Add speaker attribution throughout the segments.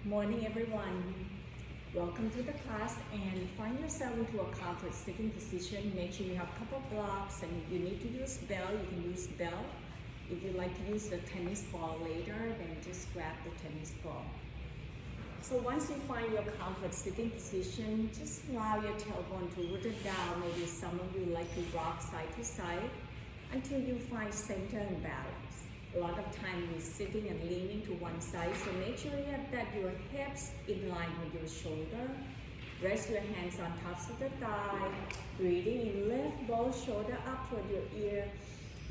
Speaker 1: Morning everyone. Welcome to the class and find yourself into a comfort sitting position. Make sure you have a couple blocks and you need to use bell, you can use bell. If you like to use the tennis ball later, then just grab the tennis ball. So once you find your comfort sitting position, just allow your tailbone to root it down. Maybe some of you like to rock side to side until you find center and balance. A lot of time you're sitting and leaning to one side, so make sure that your hips in line with your shoulder. Rest your hands on tops of the thigh. Breathing in, lift both shoulder up toward your ear.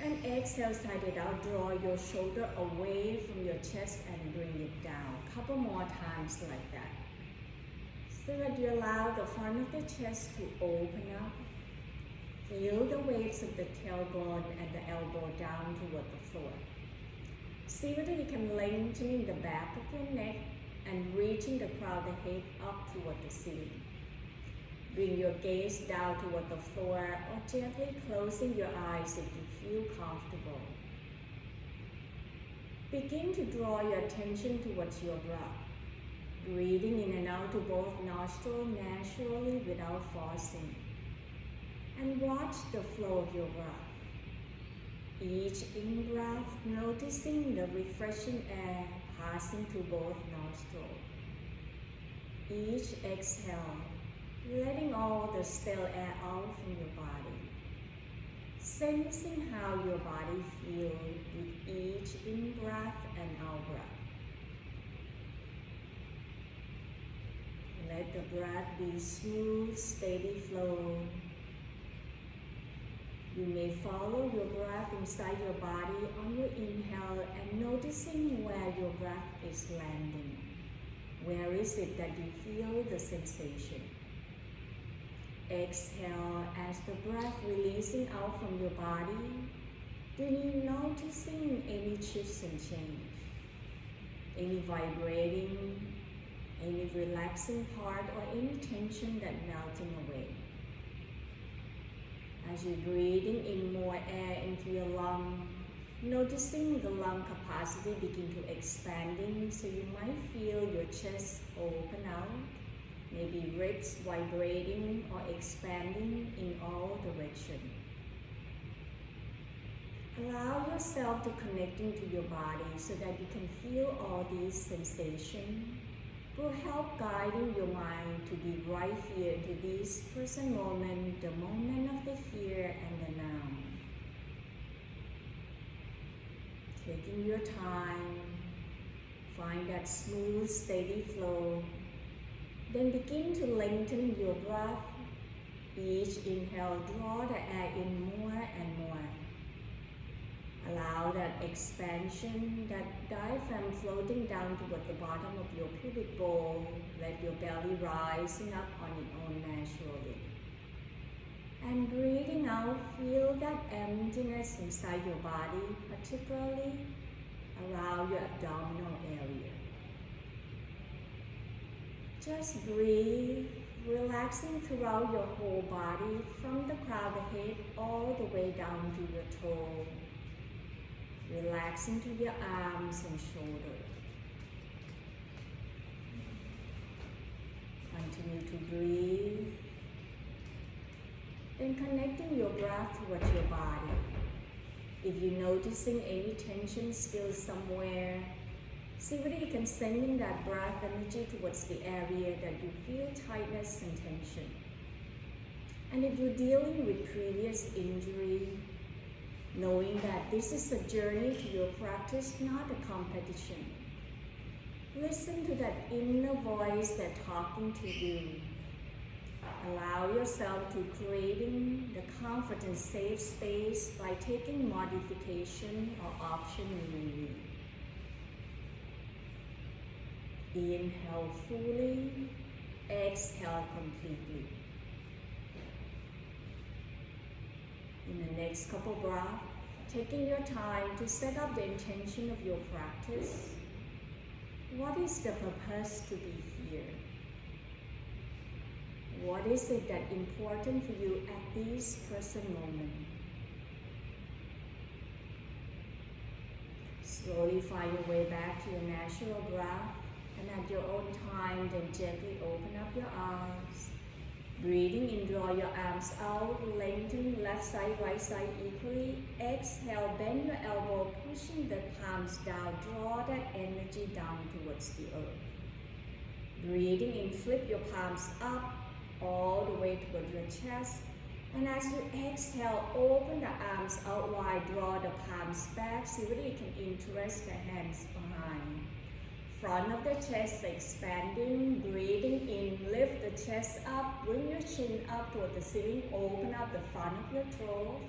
Speaker 1: And exhale, side it out. Draw your shoulder away from your chest and bring it down. Couple more times like that. So that you allow the front of the chest to open up. Feel the weights of the tailbone and the elbow down toward the floor. See whether you can lengthen the back of your neck and reaching the crown of the head up toward the ceiling. Bring your gaze down toward the floor or gently closing your eyes if you feel comfortable. Begin to draw your attention towards your breath. Breathing in and out to both nostrils naturally without forcing. And watch the flow of your breath. Each in-breath, noticing the refreshing air passing to both nostrils. Each exhale, letting all the stale air out from your body. Sensing how your body feels with each in-breath and out-breath. Let the breath be smooth, steady flow. You may follow your breath inside your body on your inhale and noticing where your breath is landing. Where is it that you feel the sensation? Exhale as the breath releasing out from your body. Then you noticing any shifts and change, any vibrating, any relaxing part or any tension that melting away. As you're breathing in more air into your lung, noticing the lung capacity begin to expanding, so you might feel your chest open out, maybe ribs vibrating or expanding in all directions. Allow yourself to connecting to your body so that you can feel all these sensations. Will help guiding your mind to be right here to this present moment, the moment of the here and the now. Taking your time, find that smooth, steady flow. Then begin to lengthen your breath. Each inhale, draw the air in more and more. Allow that expansion, that diaphragm floating down toward the bottom of your pubic bowl. Let your belly rising up on its own naturally. And breathing out, feel that emptiness inside your body, particularly around your abdominal area. Just breathe, relaxing throughout your whole body, from the crown of the head all the way down to your toe. Relaxing to your arms and shoulders. Continue to breathe. Then connecting your breath towards your body. If you're noticing any tension still somewhere, see whether you can send in that breath energy towards the area that you feel tightness and tension. And if you're dealing with previous injury, knowing that this is a journey to your practice, not a competition. Listen to that inner voice that's talking to you. Allow yourself to creating the comfort and safe space by taking modification or option you need. Inhale fully, exhale completely. In the next couple breaths, taking your time to set up the intention of your practice. What is the purpose to be here? What is it that's important for you at this present moment? Slowly find your way back to your natural breath. And at your own time, then gently open up your arms. Breathing in, draw your arms out, lengthen left side, right side equally. Exhale, bend your elbow, pushing the palms down. Draw that energy down towards the earth. Breathing in, flip your palms up, all the way toward your chest. And as you exhale, open the arms out wide, draw the palms back. See whether you can interest the hands behind. Front of the chest expanding, breathing in, lift the chest up, bring your chin up toward the ceiling, open up the front of your throat.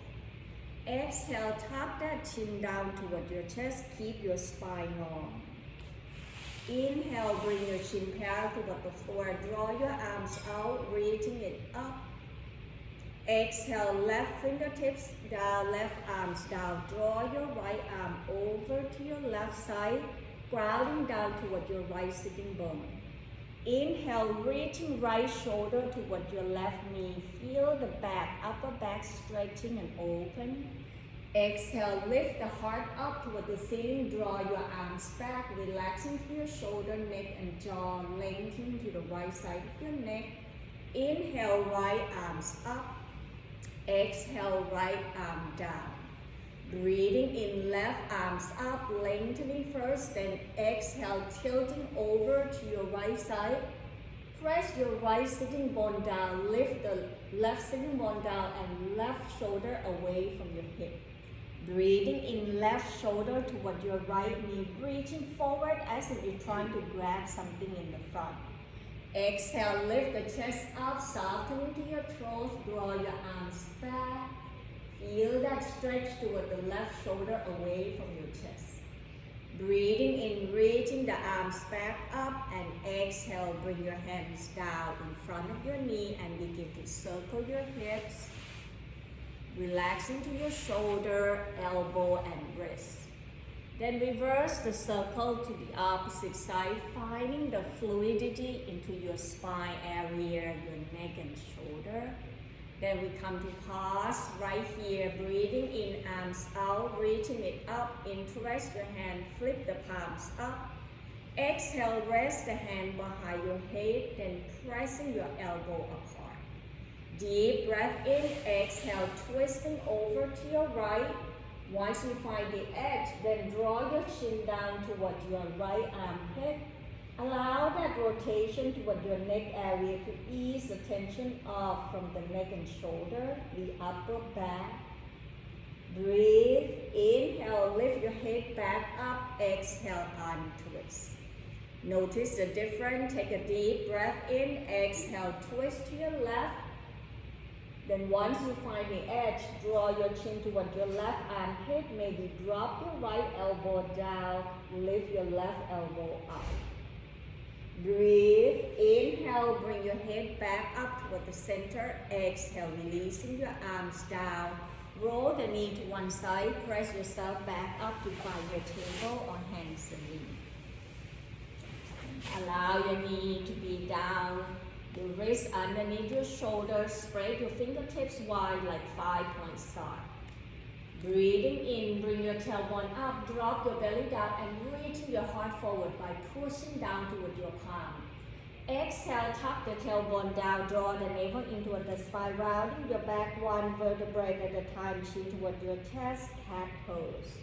Speaker 1: Exhale, tuck that chin down toward your chest, keep your spine long. Inhale, bring your chin parallel toward the floor, draw your arms out, reaching it up. Exhale, left fingertips down, left arms down, draw your right arm over to your left side, grounding down toward your right sitting bone. Inhale, reaching right shoulder toward your left knee. Feel the back, upper back stretching and open. Exhale, lift the heart up toward the ceiling. Draw your arms back, relaxing to your shoulder, neck, and jaw. Lengthening to the right side of your neck. Inhale, right arms up. Exhale, right arm down. Breathing in, left arms up, lengthening first, then exhale, tilting over to your right side. Press your right sitting bone down, lift the left sitting bone down and left shoulder away from your hip. Breathing in, left shoulder toward your right knee, reaching forward as if you're trying to grab something in the front. Exhale, lift the chest up, softening to your throat, draw your arms back. Feel that stretch toward the left shoulder away from your chest. Breathing in, reaching the arms back up, and exhale, bring your hands down in front of your knee and begin to circle your hips, relaxing to your shoulder, elbow, and wrist. Then reverse the circle to the opposite side, finding the fluidity into your spine area, your neck and shoulder. Then we come to pause right here, breathing in, arms out, reaching it up, interest your hand, flip the palms up. Exhale, rest the hand behind your head, then pressing your elbow apart. Deep breath in, exhale, twisting over to your right. Once you find the edge, then draw your chin down toward your right armpit. Allow that rotation toward your neck area to ease the tension off from the neck and shoulder, the upper back. Breathe, inhale, lift your head back up, exhale, untwist. Notice the difference, take a deep breath in, exhale, twist to your left. Then once you find the edge, draw your chin toward your left armpit, maybe drop your right elbow down, lift your left elbow up. Breathe, inhale, bring your head back up toward the center, exhale, releasing your arms down. Roll the knee to one side, press yourself back up to find your table on hands and knees. Allow your knee to be down, your wrist underneath your shoulders, spread your fingertips wide like 5-point star. Breathing in, bring your tailbone up, drop your belly down and reaching your heart forward by pushing down toward your palm. Exhale, tuck the tailbone down, draw the navel into the spine, rounding your back one vertebrae at a time, chin toward your chest, cat pose.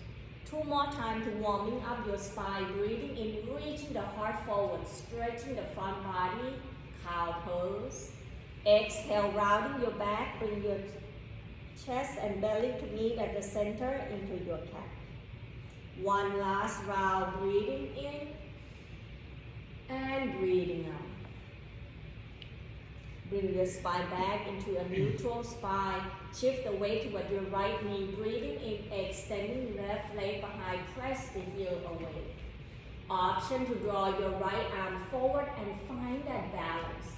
Speaker 1: 2 more times to warming up your spine, breathing in, reaching the heart forward, stretching the front body, cow pose. Exhale, rounding your back, bring your chest and belly to meet at the center into your cat. One last round, breathing in and breathing out. Bring your spine back into a neutral spine. Shift the weight toward your right knee, breathing in, extending left leg behind, press the heel away. Option to draw your right arm forward and find that balance.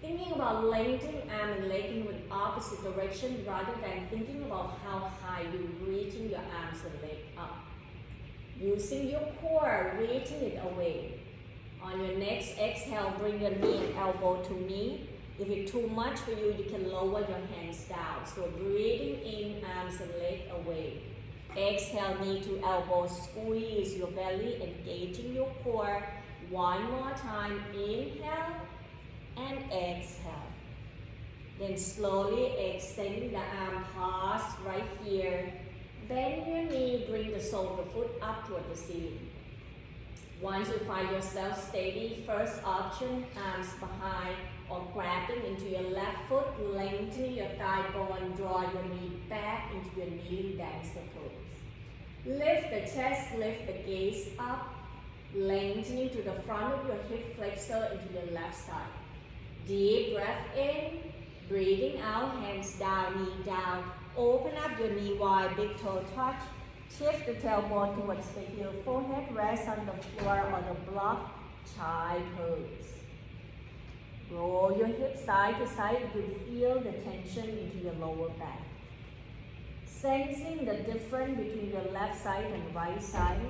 Speaker 1: Thinking about lengthening arm and leg in with opposite direction rather than thinking about how high you're reaching your arms and leg up. Using your core, reaching it away. On your next exhale, bring your knee and elbow to meet. If it's too much for you, you can lower your hands down. So breathing in, arms and leg away. Exhale, knee to elbow, squeeze your belly, engaging your core. One more time, inhale and exhale. Then slowly extend the arm, pause right here. Bend your knee, bring the sole of the foot up toward the ceiling. Once you find yourself steady, first option, arms behind or grabbing into your left foot, lengthening your thigh bone, draw your knee back into your kneeling dancer pose. Lift the chest, lift the gaze up, lengthening to the front of your hip flexor into your left side. Deep breath in, breathing out, hands down, knee down. Open up your knee wide, big toe touch. Shift the tailbone towards the heel, forehead rest on the floor or the block, child pose. Roll your hips side to side, you feel the tension into your lower back. Sensing the difference between your left side and right side.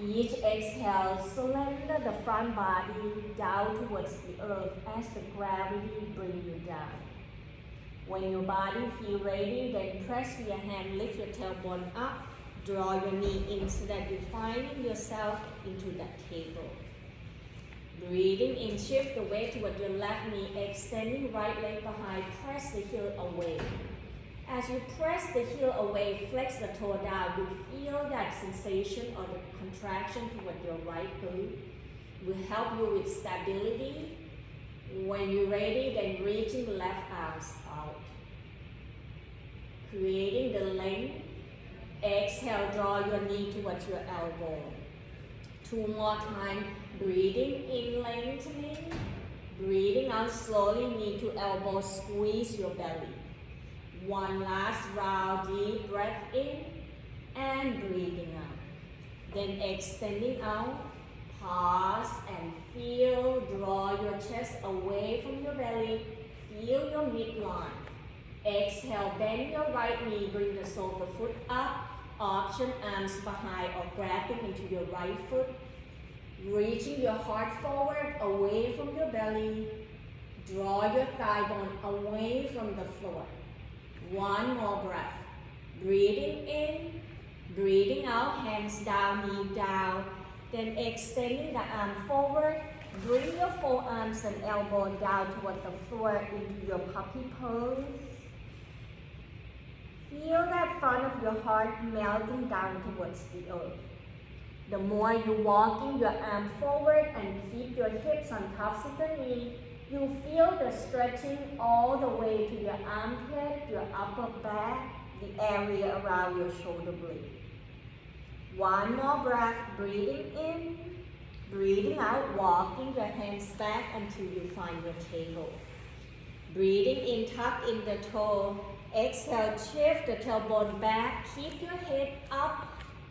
Speaker 1: Each exhale, surrender the front body down towards the earth as the gravity brings you down. When your body feels ready, then press your hand, lift your tailbone up, draw your knee in so that you're finding yourself into that table. Breathing in, shift the weight toward your left knee, extending right leg behind, press the heel away. As you press the heel away, flex the toe down, you feel that sensation or the contraction toward your right glute. Will help you with stability. When you're ready, then reaching the left arms out. Creating the length. Exhale, draw your knee towards your elbow. Two more times. Breathing in, lengthening. Breathing out slowly, knee to elbow, squeeze your belly. One last round, deep breath in and breathing out. Then extending out, pause and feel, draw your chest away from your belly, feel your midline. Exhale, bend your right knee, bring the sole of the foot up, option arms behind or grabbing into your right foot. Reaching your heart forward, away from your belly. Draw your thigh bone away from the floor. One more breath. Breathing in, breathing out, hands down, knee down. Then extending the arm forward. Bring your forearms and elbow down toward the floor into your puppy pose. Feel that front of your heart melting down towards the earth. The more you're walking your arm forward and keep your hips on tops of the knee, you feel the stretching all the way to your armpit, your upper back, the area around your shoulder blade. One more breath, breathing in, breathing out, walking your hands back until you find your table. Breathing in, tuck in the toe. Exhale, shift the tailbone back, keep your head up,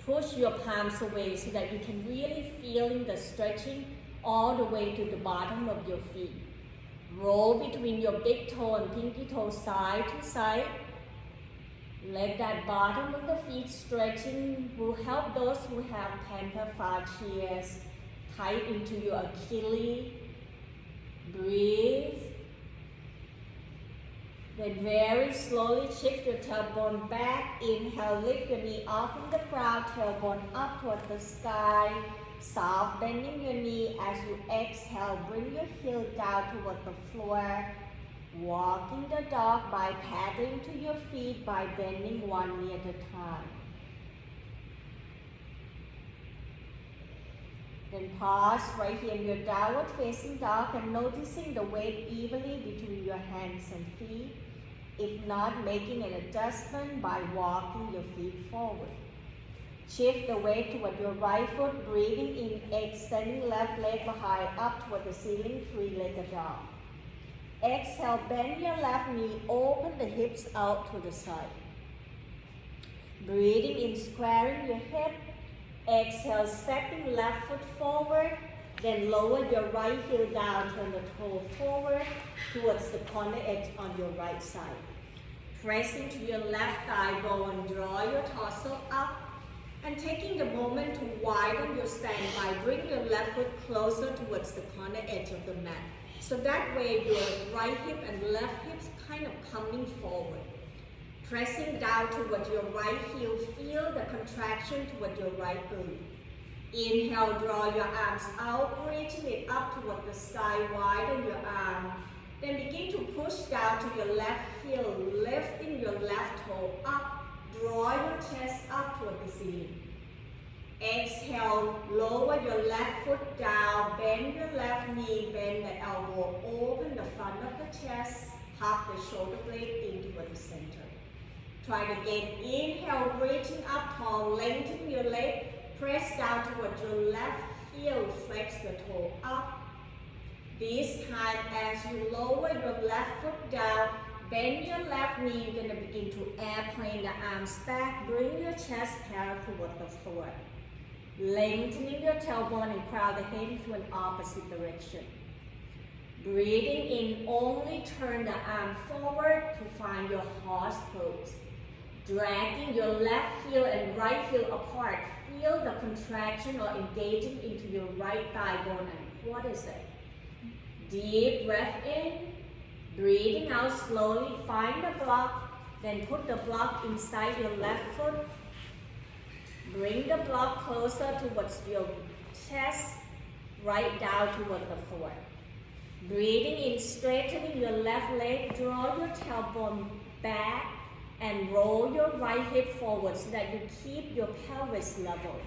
Speaker 1: push your palms away so that you can really feel the stretching all the way to the bottom of your feet. Roll between your big toe and pinky toe side to side. Let that bottom of the feet stretching will help those who have plantar fascias tight into your Achilles. Breathe. Then very slowly shift your tailbone back. Inhale, lift your knee off from the ground, tailbone up toward the sky. Soft bending your knee as you exhale. Bring your heel down toward the floor. Walking the dog by paddling to your feet by bending one knee at a time. Then pause right here in your downward facing dog and noticing the weight evenly between your hands and feet. If not, making an adjustment by walking your feet forward. Shift the weight toward your right foot, breathing in, extending left leg behind up toward the ceiling, three-legged dog. Exhale, bend your left knee, open the hips out to the side. Breathing in, squaring your hip. Exhale, stepping left foot forward, then lower your right heel down, turn the toe forward towards the corner edge on your right side. Pressing to your left thigh bone, draw your torso up, and taking the moment to widen your stand by bringing your left foot closer towards the corner edge of the mat. So that way your right hip and left hips kind of coming forward. Pressing down toward your right heel, feel the contraction toward your right glute. Inhale, draw your arms out, reaching it up toward the sky, widen your arm. Then begin to push down to your left heel, lifting your left toe up, draw your chest up toward the ceiling. Exhale, lower your left foot down, bend your left knee, bend the elbow, open the front of the chest, hug the shoulder blade in toward the center. Try it again. Inhale, reaching up tall, lengthen your leg, press down toward your left heel, flex the toe up. This time, as you lower your left foot down, bend your left knee, you're going to begin to airplane the arms back, bring your chest parallel toward the floor. Lengthening your tailbone and crowd the head into an opposite direction. Breathing in, only turn the arm forward to find your horse pose. Dragging your left heel and right heel apart. Feel the contraction or engaging into your right thigh bone and quadricep. Deep breath in. Breathing out slowly, find the block, then put the block inside your left foot. Bring the block closer towards your chest, right down toward the floor. Breathing in, straightening your left leg, draw your tailbone back and roll your right hip forward so that you keep your pelvis level.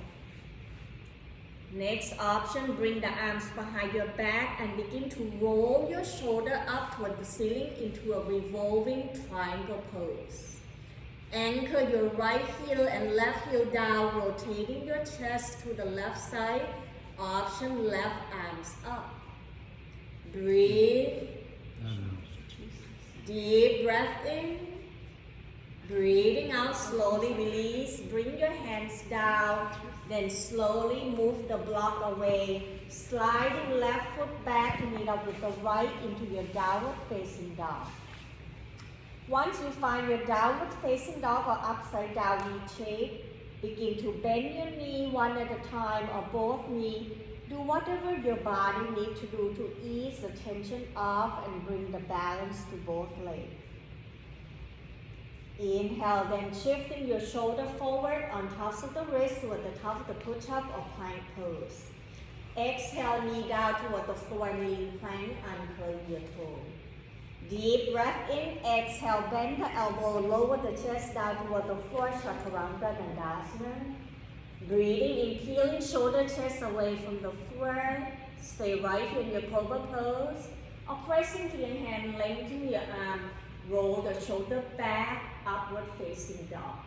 Speaker 1: Next option, bring the arms behind your back and begin to roll your shoulder up toward the ceiling into a revolving triangle pose. Anchor your right heel and left heel down, rotating your chest to the left side. Option, left arms up. Breathe. Deep breath in. Breathing out, slowly release. Bring your hands down. Then slowly move the block away. Sliding left foot back to meet up with the right into your downward facing dog. Once you find your downward facing dog or upside down V shape, begin to bend your knee one at a time or both knees. Do whatever your body needs to do to ease the tension off and bring the balance to both legs. Inhale, then shifting your shoulder forward on tops of the wrist toward the top of the push-up or plank pose. Exhale, knee down toward the floor, kneeling plank, uncurl your toe. Deep breath in, exhale, bend the elbow, lower the chest down toward the floor, Chaturanga Dandasana. Breathing in, peeling shoulder, chest away from the floor. Stay right here in your Cobra pose. Or pressing to your hand, lengthen your arm, roll the shoulder back, upward facing dog.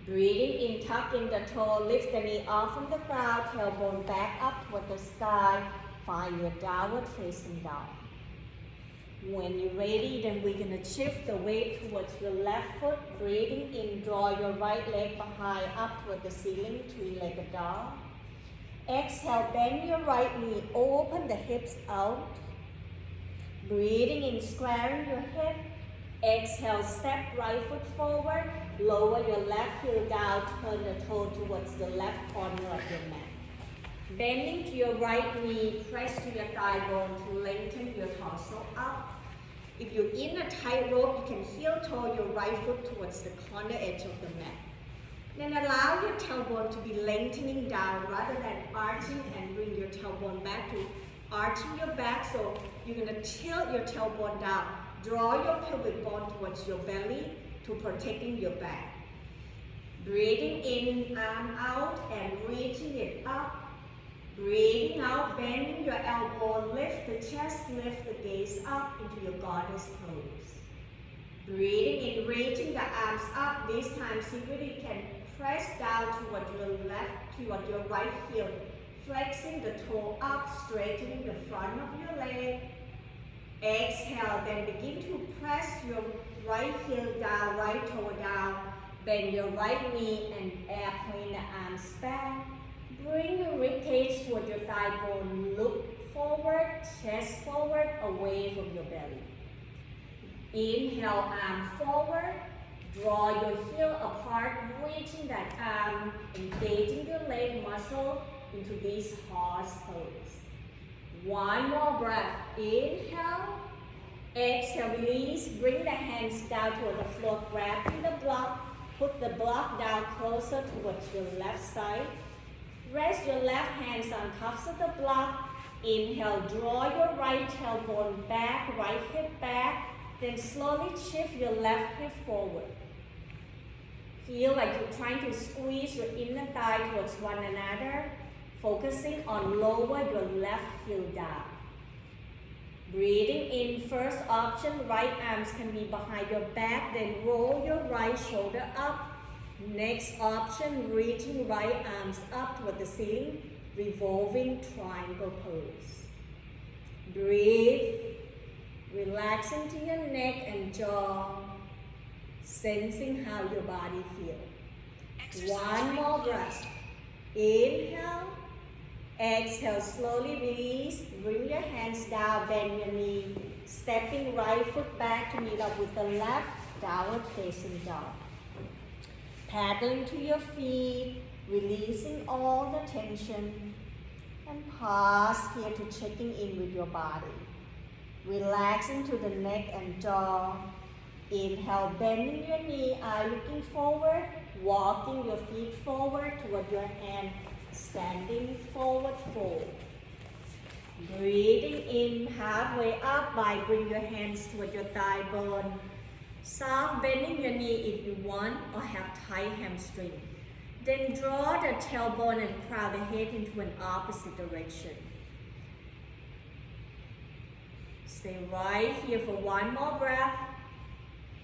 Speaker 1: Breathing in, tuck in the toe, lift the knee off from the ground, tailbone back up toward the sky. Find your downward facing dog. When you're ready, then we're going to shift the weight towards your left foot. Breathing in, draw your right leg behind up toward the ceiling, three-legged dog. Exhale, bend your right knee, open the hips out. Breathing in, squaring your hip. Exhale, step right foot forward, lower your left heel down, turn the toe towards the left corner of your mat. Bending to your right knee, press to your thigh bone to lengthen your torso up. If you're in a tight rope, you can heel toe your right foot towards the corner edge of the mat. Then allow your tailbone to be lengthening down rather than arching, and bring your tailbone back to arching your back. So you're going to tilt your tailbone down. Draw your pelvic bone towards your belly to protecting your back. Breathing in, arm out and reaching it up. Breathing out, bending your elbow, lift the chest, lift the gaze up into your goddess pose. Breathing in, reaching the arms up. This time, see whether you can press down toward your left, toward your right heel. Flexing the toe up, straightening the front of your leg. Exhale, then begin to press your right heel down, right toe down. Bend your right knee and airplane the arms back. Bring your rib cage toward your thigh bone. Look forward, chest forward, away from your belly. Inhale, arm forward. Draw your heel apart, reaching that arm, engaging your leg muscle into this horse pose. One more breath. Inhale. Exhale, release. Bring the hands down toward the floor, grabbing the block. Put the block down closer towards your left side. Rest your left hands on tops of the block. Inhale, draw your right tailbone back, right hip back. Then slowly shift your left hip forward. Feel like you're trying to squeeze your inner thigh towards one another, focusing on lower your left heel down. Breathing in, first option, right arms can be behind your back, then roll your right shoulder up. Next option, reaching right arms up toward the ceiling, revolving triangle pose. Breathe, relax into your neck and jaw, sensing how your body feels. One more breath. Inhale, exhale, slowly release. Bring your hands down, bend your knee, stepping right foot back to meet up with the left, downward facing dog. Paddling to your feet, releasing all the tension, and pause here to checking in with your body. Relaxing to the neck and jaw. Inhale, bending your knee, eye looking forward, walking your feet forward toward your hand, standing forward fold. Breathing in, halfway up by bring your hands toward your thigh bone. Soft bending your knee if you want or have tight hamstring. Then draw the tailbone and crown the head into an opposite direction. Stay right here for one more breath.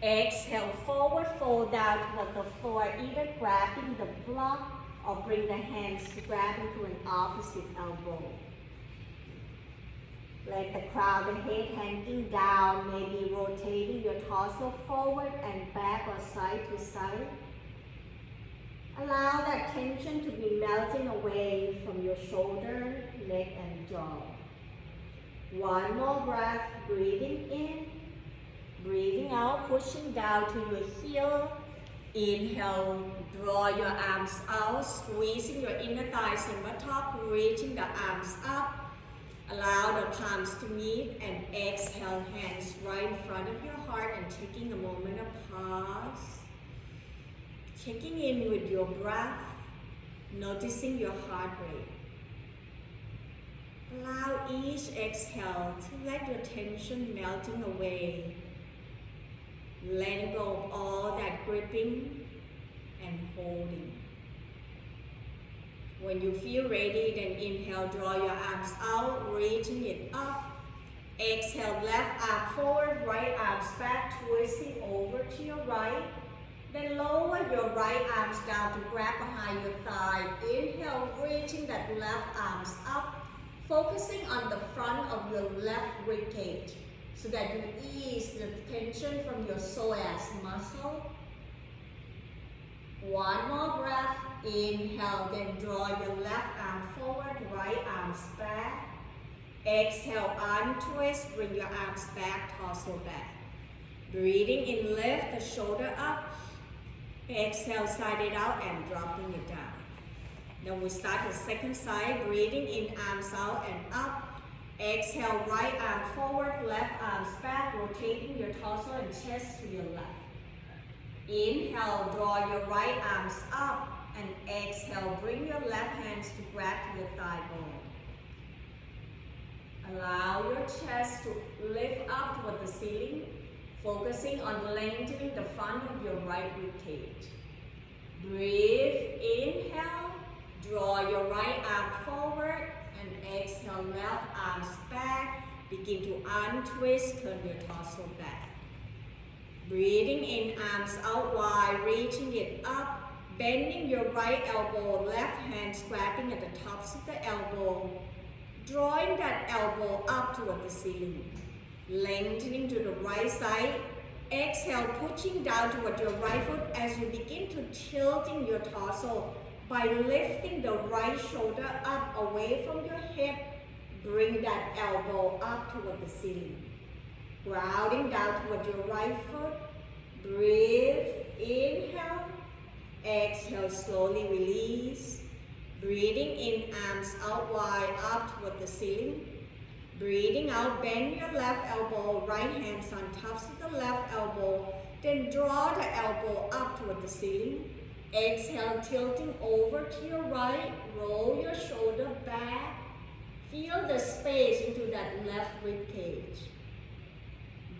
Speaker 1: Exhale, forward fold down toward the floor, either grabbing the block or bring the hands to grab into an opposite elbow. Let the crown the head hanging down, maybe rotating your torso forward and back or side to side. Allow that tension to be melting away from your shoulder, neck, and jaw. One more breath, breathing in, breathing out, pushing down to your heel. Inhale, draw your arms out, squeezing your inner thighs and buttock, reaching the arms up. Allow the palms to meet and exhale, hands right in front of your heart and taking a moment of pause. Checking in with your breath, noticing your heart rate. Allow each exhale to let your tension melting away. Letting go of all that gripping and holding. When you feel ready, then inhale, draw your arms out, reaching it up. Exhale, left arm forward, right arms back, twisting over to your right. Then lower your right arms down to grab behind your thigh. Inhale, reaching that left arms up, focusing on the front of your left rib cage so that you ease the tension from your psoas muscle. One more breath. Inhale, then draw your left arm forward, right arms back. Exhale, untwist, bring your arms back, torso back. Breathing in, lift the shoulder up. Exhale, side it out and dropping it down. Then we start the second side, breathing in, arms out and up. Exhale, right arm forward, left arms back, rotating your torso and chest to your left. Inhale, draw your right arms up, and exhale, bring your left hands to grab to your thigh bone. Allow your chest to lift up toward the ceiling, focusing on lengthening the front of your right rib cage. Breathe, inhale, draw your right arm forward, and exhale, left arms back. Begin to untwist, turn your torso back. Breathing in, arms out wide, reaching it up. Bending your right elbow, left hand grabbing at the tops of the elbow. Drawing that elbow up toward the ceiling. Lengthening to the right side. Exhale, pushing down toward your right foot as you begin to tilting your torso by lifting the right shoulder up away from your hip. Bring that elbow up toward the ceiling. Grounding down toward your right foot. Breathe, inhale. Exhale, slowly release. Breathing in, arms out wide, up toward the ceiling. Breathing out, bend your left elbow, right hands on tops of the left elbow. Then draw the elbow up toward the ceiling. Exhale, tilting over to your right, roll your shoulder back. Feel the space into that left rib cage.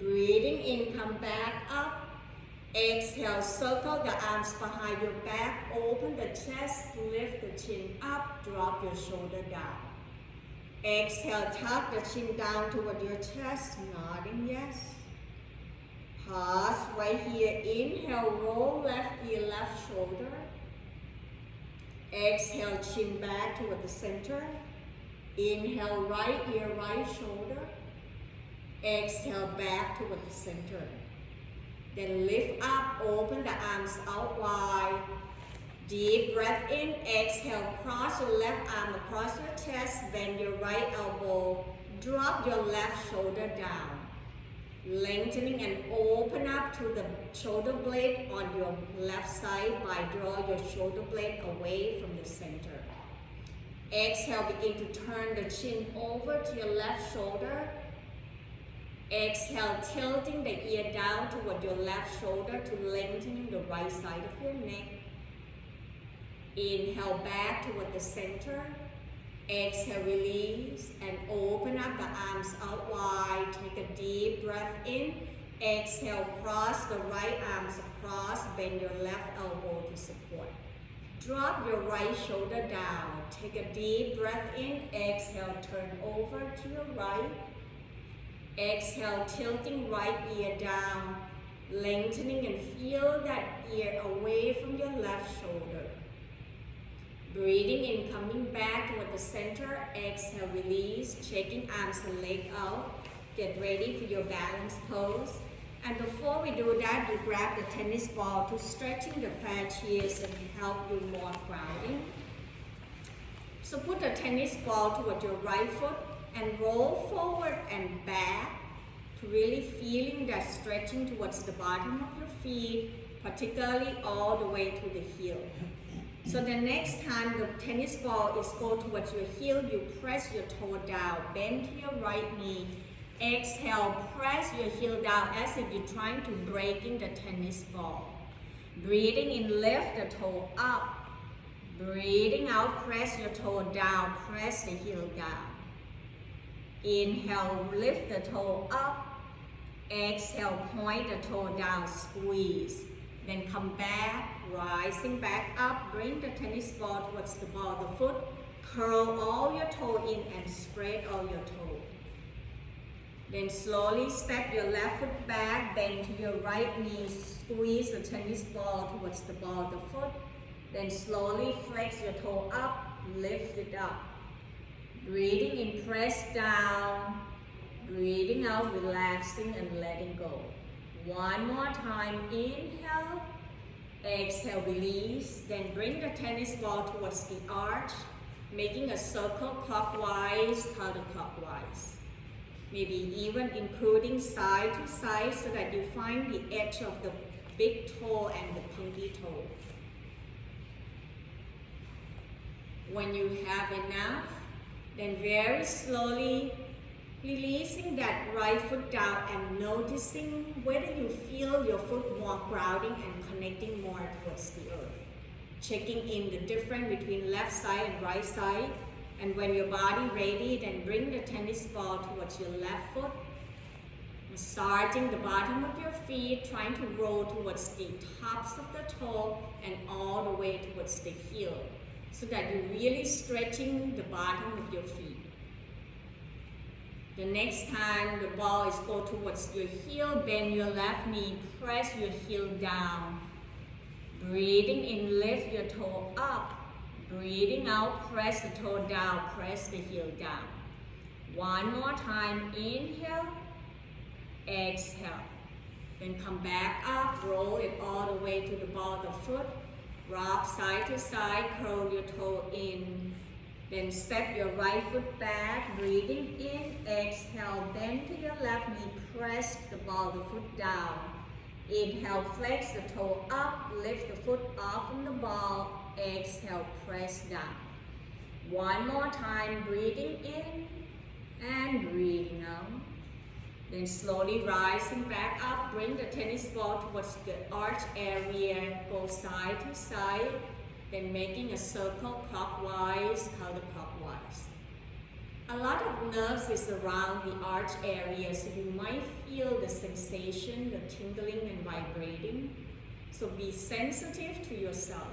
Speaker 1: Breathing in, come back up. Exhale, circle the arms behind your back, open the chest, lift the chin up, drop your shoulder down. Exhale, tuck the chin down toward your chest, nodding yes. Pause right here. Inhale, roll left ear, left shoulder. Exhale, chin back toward the center. Inhale, right ear, right shoulder. Exhale, back toward the center. Then lift up, open the arms out wide. Deep breath in, exhale, cross your left arm across your chest, bend your right elbow, drop your left shoulder down. Lengthening and open up to the shoulder blade on your left side by draw your shoulder blade away from the center. Exhale, begin to turn the chin over to your left shoulder. Exhale, tilting the ear down toward your left shoulder to lengthening the right side of your neck. Inhale back toward the center. Exhale, release and open up the arms out wide. Take a deep breath in. Exhale, cross the right arms across, bend your left elbow to support. Drop your right shoulder down. Take a deep breath in. Exhale, turn over to your right. Exhale, tilting right ear down, lengthening and feel that ear away from your left shoulder. Breathing in, coming back toward the center. Exhale, release, checking arms and legs out. Get ready for your balance pose. And before we do that, you grab the tennis ball to stretching the fascias and help you more grounding. So put the tennis ball toward your right foot and roll forward and back to really feeling that stretching towards the bottom of your feet, particularly all the way to the heel. So the next time the tennis ball is go towards your heel, you press your toe down, bend to your right knee. Exhale, press your heel down as if you're trying to break in the tennis ball. Breathing in, lift the toe up. Breathing out, press your toe down, press the heel down. Inhale, lift the toe up. Exhale, point the toe down, squeeze. Then come back, rising back up, bring the tennis ball towards the ball of the foot, curl all your toe in and spread all your toe. Then slowly step your left foot back, bend to your right knee, squeeze the tennis ball towards the ball of the foot. Then slowly flex your toe up, lift it up. Breathing in, press down. Breathing out, relaxing and letting go. One more time, inhale. Exhale, release. Then bring the tennis ball towards the arch, making a circle clockwise, counterclockwise. Maybe even including side to side so that you find the edge of the big toe and the pinky toe. When you have enough, then very slowly releasing that right foot down and noticing whether you feel your foot more grounding and connecting more towards the earth. Checking in the difference between left side and right side. And when your body ready, then bring the tennis ball towards your left foot. Massaging the bottom of your feet, trying to roll towards the tops of the toe and all the way towards the heel. So that you're really stretching the bottom of your feet. The next time the ball is go towards your heel, bend your left knee, press your heel down. Breathing in, lift your toe up. Breathing out, press the toe down, press the heel down. One more time, inhale, exhale. Then come back up, roll it all the way to the ball of the foot. Rock side to side, curl your toe in. Then step your right foot back, breathing in, exhale, bend to your left knee, press the ball of the foot down. Inhale, flex the toe up, lift the foot off from the ball, exhale, press down. One more time, breathing in and breathing out. Then slowly rising back up, bring the tennis ball towards the arch area, go side to side, then making a circle clockwise, counterclockwise. A lot of nerves is around the arch area, so you might feel the sensation, the tingling and vibrating. So be sensitive to yourself.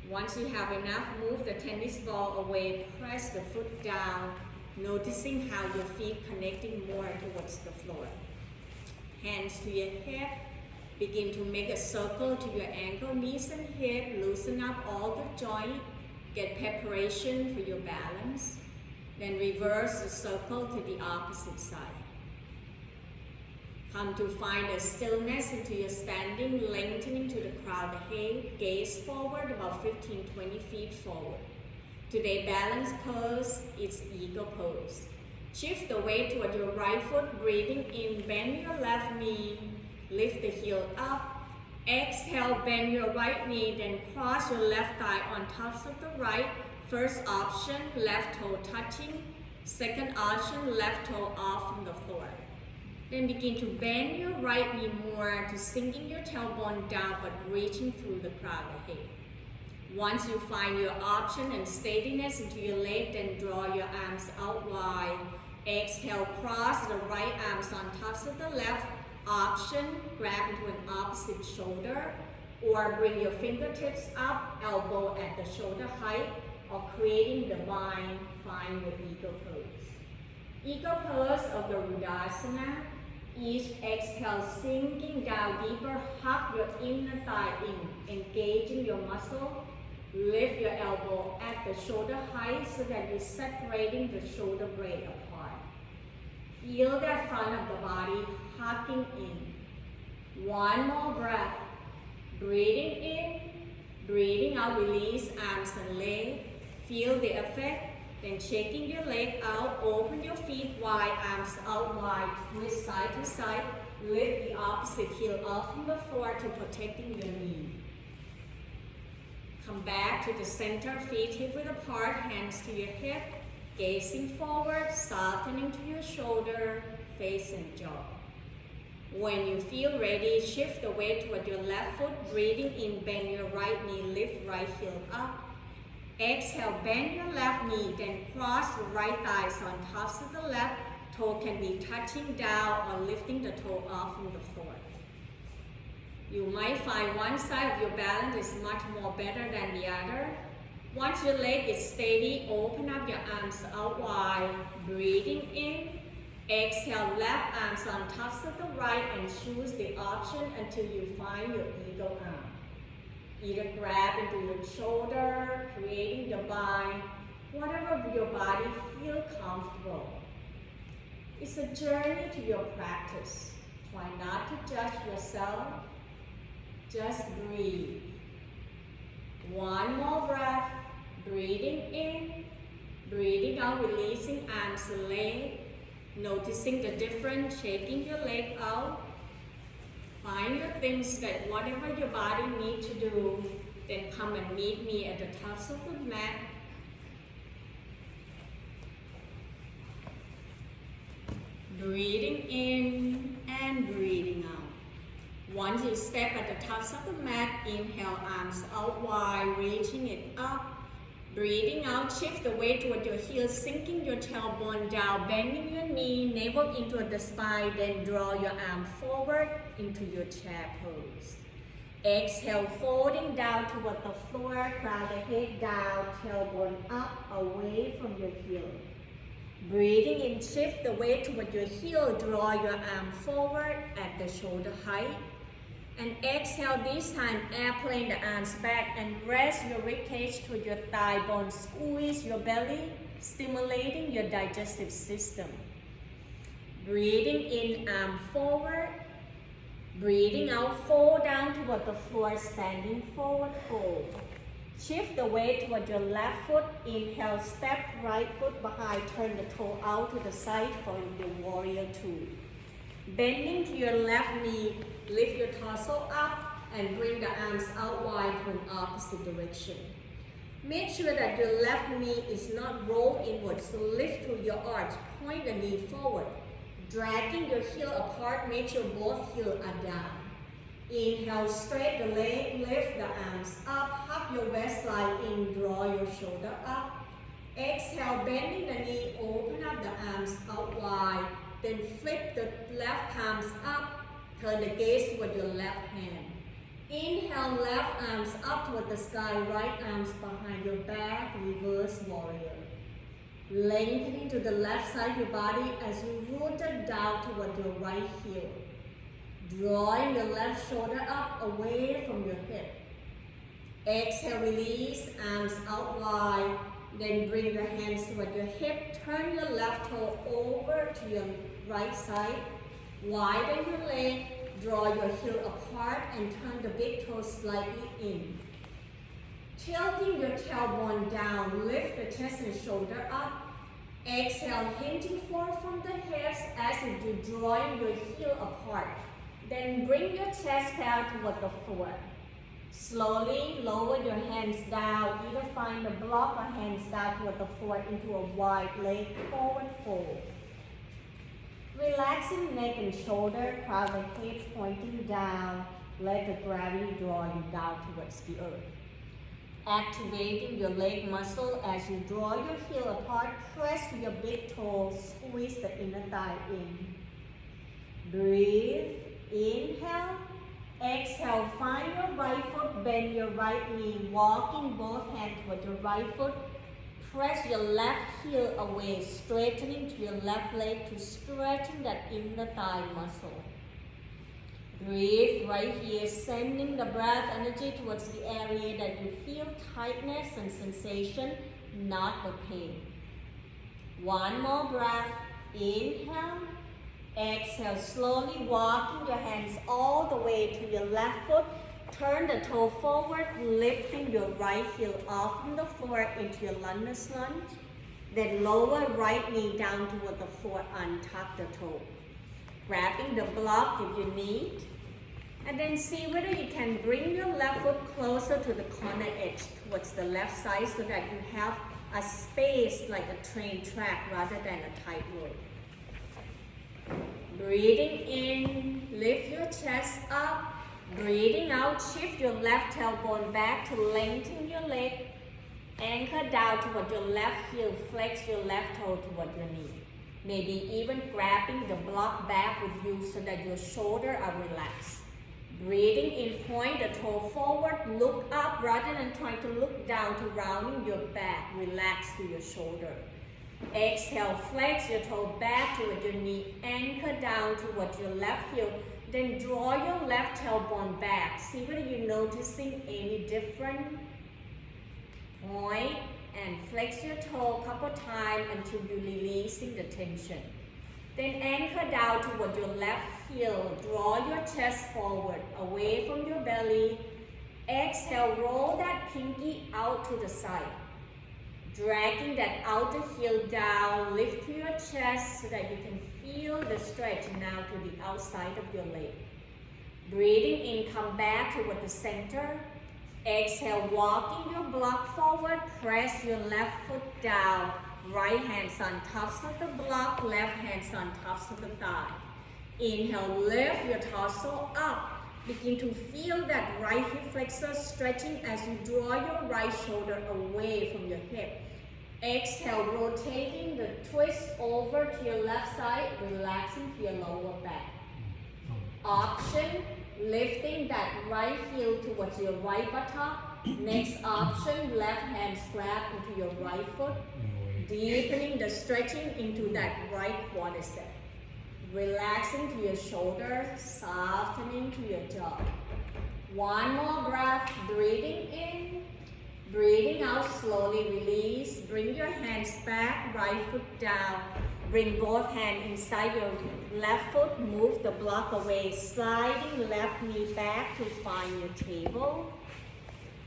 Speaker 1: Once you have enough, move the tennis ball away, press the foot down, noticing how your feet connecting more towards the floor. Hands to your hip, begin to make a circle to your ankle, knees and hip, loosen up all the joint, get preparation for your balance. Then reverse the circle to the opposite side. Come to find a stillness into your standing, lengthening to the crown of the head, gaze forward about 15-20 feet forward. Today balance pose is eagle pose. Shift the weight toward your right foot, breathing in, bend your left knee, lift the heel up. Exhale, bend your right knee, then cross your left thigh on top of the right. First option, left toe touching. Second option, left toe off from the floor. Then begin to bend your right knee more to sinking your tailbone down but reaching through the crown of the head. Once you find your option and steadiness into your leg, then draw your arms out wide. Exhale, cross the right arms on top of the left. Option, grab into an opposite shoulder or bring your fingertips up, elbow at the shoulder height, or creating the bind, find your eagle pose. Eagle pose of the Rudasana. Each exhale, sinking down deeper, hug your inner thigh in, engaging your muscle. Lift your elbow at the shoulder height so that you're separating the shoulder blade apart. Feel that front of the body hugging in. One more breath. Breathing in, breathing out, release arms and legs. Feel the effect. Then shaking your leg out, open your feet wide, arms out wide, twist side to side. Lift the opposite heel off from the floor to protecting your knee. Come back to the center, feet hip width apart, hands to your hip, gazing forward, softening to your shoulder, face and jaw. When you feel ready, shift the weight toward your left foot, breathing in, bend your right knee, lift right heel up. Exhale, bend your left knee, then cross the right thighs on tops of the left. Toe can be touching down or lifting the toe off from the floor. You might find one side of your balance is much more better than the other. Once your leg is steady, open up your arms out wide, breathing in. Exhale, left arms on tops of the right and choose the option until you find your eagle arm. Either grab into your shoulder, creating the bind, whatever your body feels comfortable. It's a journey to your practice. Try not to judge yourself. Just breathe. One more breath. Breathing in, breathing out, releasing arms and legs. Noticing the difference, shaking your leg out. Find your things that whatever your body needs to do, then come and meet me at the tops of the mat. Breathing in and breathing out. Once you step at the tops of the mat, inhale, arms out wide, reaching it up. Breathing out, shift the weight toward your heels, sinking your tailbone down, bending your knee, navel into the spine, then draw your arm forward into your chair pose. Exhale, folding down toward the floor, crown the head down, tailbone up, away from your heel. Breathing in, shift the weight toward your heel, draw your arm forward at the shoulder height. And exhale, this time airplane the arms back and rest your ribcage to your thigh bone. Squeeze your belly, stimulating your digestive system. Breathing in, arm forward. Breathing out, fold down toward the floor, standing forward, fold. Shift the weight toward your left foot. Inhale, step right foot behind, turn the toe out to the side for your warrior two. Bending to your left knee, lift your torso up and bring the arms out wide to an opposite direction. Make sure that your left knee is not rolled inward, so lift through your arch, point the knee forward. Dragging your heel apart, make sure both heels are down. Inhale, straight the leg, lift the arms up, hug your waistline in, draw your shoulder up. Exhale, bending the knee, open up the arms out wide. Then flip the left palms up, turn the gaze toward your left hand. Inhale, left arms up toward the sky, right arms behind your back, reverse warrior. Lengthening to the left side of your body as you rooted down toward your right heel. Drawing the left shoulder up away from your hip. Exhale, release, arms out wide. Then bring your hands toward your hip. Turn your left toe over to your right side. Widen your leg. Draw your heel apart and turn the big toe slightly in. Tilting your tailbone down, lift the chest and shoulder up. Exhale, hinging forward from the hips as if you're drawing your heel apart. Then bring your chest down toward the floor. Slowly lower your hands down, either find a block or hands down toward the floor into a wide leg forward fold. Relaxing neck and shoulder, crown the hips pointing down. Let the gravity draw you down towards the earth. Activating your leg muscle as you draw your heel apart, press your big toes, squeeze the inner thigh in. Breathe, inhale, exhale, find your right foot, bend your right knee, walking both hands toward your right foot. Press your left heel away, straightening to your left leg to stretching that inner thigh muscle. Breathe right here, sending the breath energy towards the area that you feel tightness and sensation, not the pain. One more breath. Inhale. Exhale, slowly walking your hands all the way to your left foot. Turn the toe forward, lifting your right heel off from the floor into your lunge. Then lower right knee down toward the floor, untuck the toe. Grabbing the block if you need. And then see whether you can bring your left foot closer to the corner edge towards the left side so that you have a space like a train track rather than a tightrope. Breathing in, lift your chest up. Breathing out, shift your left tailbone back to lengthen your leg. Anchor down toward your left heel, flex your left toe toward your knee. Maybe even grabbing the block back with you so that your shoulders are relaxed. Breathing in, point the toe forward, look up rather than trying to look down to rounding your back. Relax to your shoulder. Exhale, flex your toe back toward your knee, anchor down toward your left heel. Then draw your left tailbone back. See whether you're noticing any different. Point and flex your toe a couple times until you're releasing the tension. Then anchor down toward your left heel. Draw your chest forward, away from your belly. Exhale, roll that pinky out to the side. Dragging that outer heel down, lift to your chest so that you can feel the stretch now to the outside of your leg. Breathing in, come back toward the center. Exhale, walking your block forward, press your left foot down. Right hands on tops of the block, left hands on tops of the thigh. Inhale, lift your torso up. Begin to feel that right hip flexor stretching as you draw your right shoulder away from your hip. Exhale, rotating the twist over to your left side, relaxing to your lower back. Option, lifting that right heel towards your right buttock. Next option, left hand grab into your right foot. Deepening the stretching into that right quadricep. Relaxing to your shoulder, softening to your jaw. One more breath, breathing in, breathing out, slowly release. Bring your hands back, right foot down. Bring both hands inside your left foot, move the block away, sliding left knee back to find your table.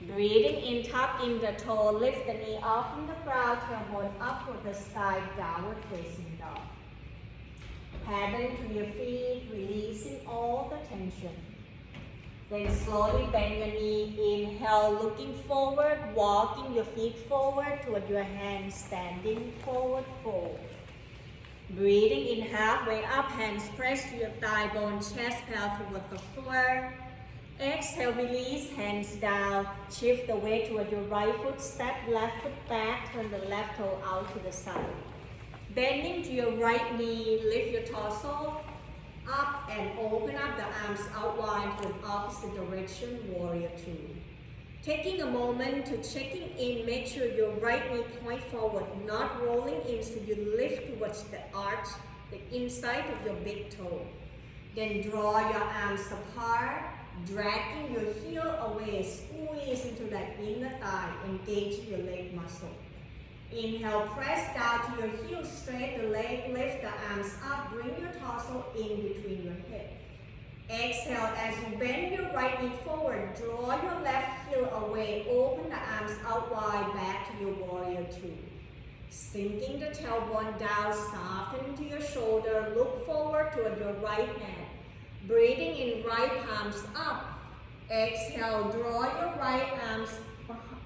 Speaker 1: Breathing in, tuck in the toe, lift the knee off from the ground, tailbone up toward the sky, downward facing dog. Paddling to your feet, releasing all the tension. Then slowly bend your knee, inhale, looking forward, walking your feet forward toward your hands, standing forward fold. Breathing in halfway up, hands press to your thigh bone, chest pal toward the floor. Exhale, release, hands down. Shift the weight toward your right foot, step left foot back, turn the left toe out to the side. Bending to your right knee, lift your torso up and open up the arms out wide to the opposite direction, warrior two. Taking a moment to checking in, make sure your right knee point forward, not rolling in, so you lift towards the arch, the inside of your big toe. Then draw your arms apart, dragging your heel away, squeeze into that inner thigh, engage your leg muscle. Inhale, press down to your heel straight, the leg, lift the arms up, bring your torso in between your hips. Exhale, as you bend your right knee forward, draw your left heel away, open the arms out wide, back to your warrior two. Sinking the tailbone down, soften into your shoulder, look forward toward your right hand. Breathing in, right palms up. Exhale, draw your right arms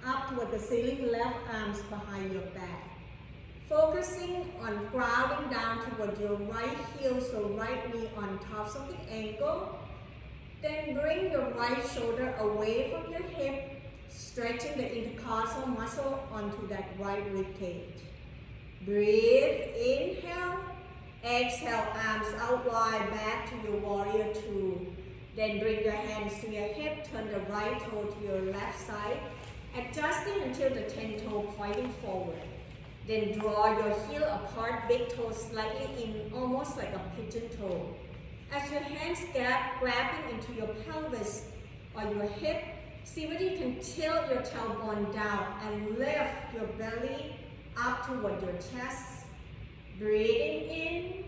Speaker 1: up toward the ceiling, left arms behind your back. Focusing on grounding down toward your right heel, so right knee on tops of the ankle. Then bring your right shoulder away from your hip, stretching the intercostal muscle onto that right rib cage. Breathe, inhale. Exhale, arms out wide, back to your warrior two. Then bring your hands to your hip, turn the right toe to your left side, adjusting until the 10 toe pointing forward. Then draw your heel apart, big toe slightly in, almost like a pigeon toe. As your hands grabbing into your pelvis or your hip, see whether you can tilt your tailbone down and lift your belly up toward your chest. Breathing in,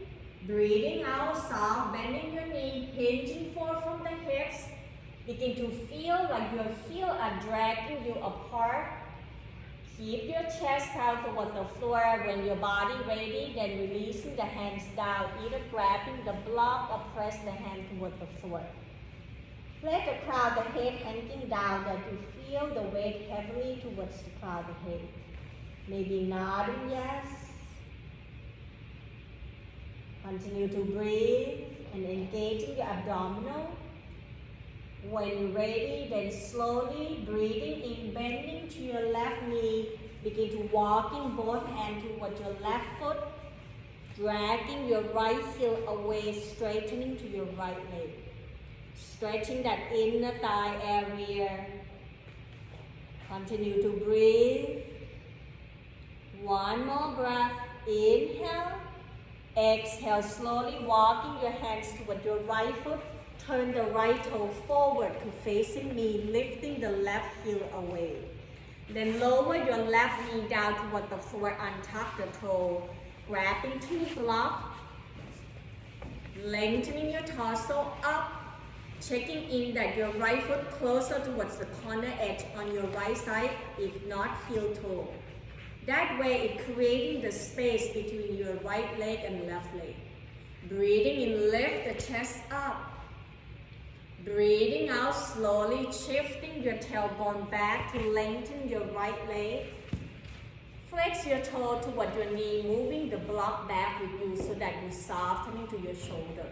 Speaker 1: breathing out, soft, bending your knee, hinging forward from the hips. Begin to feel like your heels are dragging you apart. Keep your chest out toward the floor. When your body ready, then releasing the hands down, either grabbing the block or press the hand toward the floor. Let the crown of the head hanging down, that you feel the weight heavily towards the crown of the head. Maybe nodding yes. Continue to breathe and engaging your abdominal. When you're ready, then slowly breathing in, bending to your left knee. Begin to walking both hands toward your left foot, dragging your right heel away, straightening to your right leg. Stretching that inner thigh area. Continue to breathe. One more breath. Inhale. Exhale, slowly walking your hands toward your right foot. Turn the right toe forward to facing me, lifting the left heel away. Then lower your left knee down toward the floor, untuck the toe, grabbing to block, lengthening your torso up, checking in that your right foot closer towards the corner edge on your right side, if not heel toe. That way, it's creating the space between your right leg and left leg. Breathing in, lift the chest up. Breathing out, slowly shifting your tailbone back to lengthen your right leg. Flex your toe toward your knee, moving the block back with you so that you soften into your shoulder.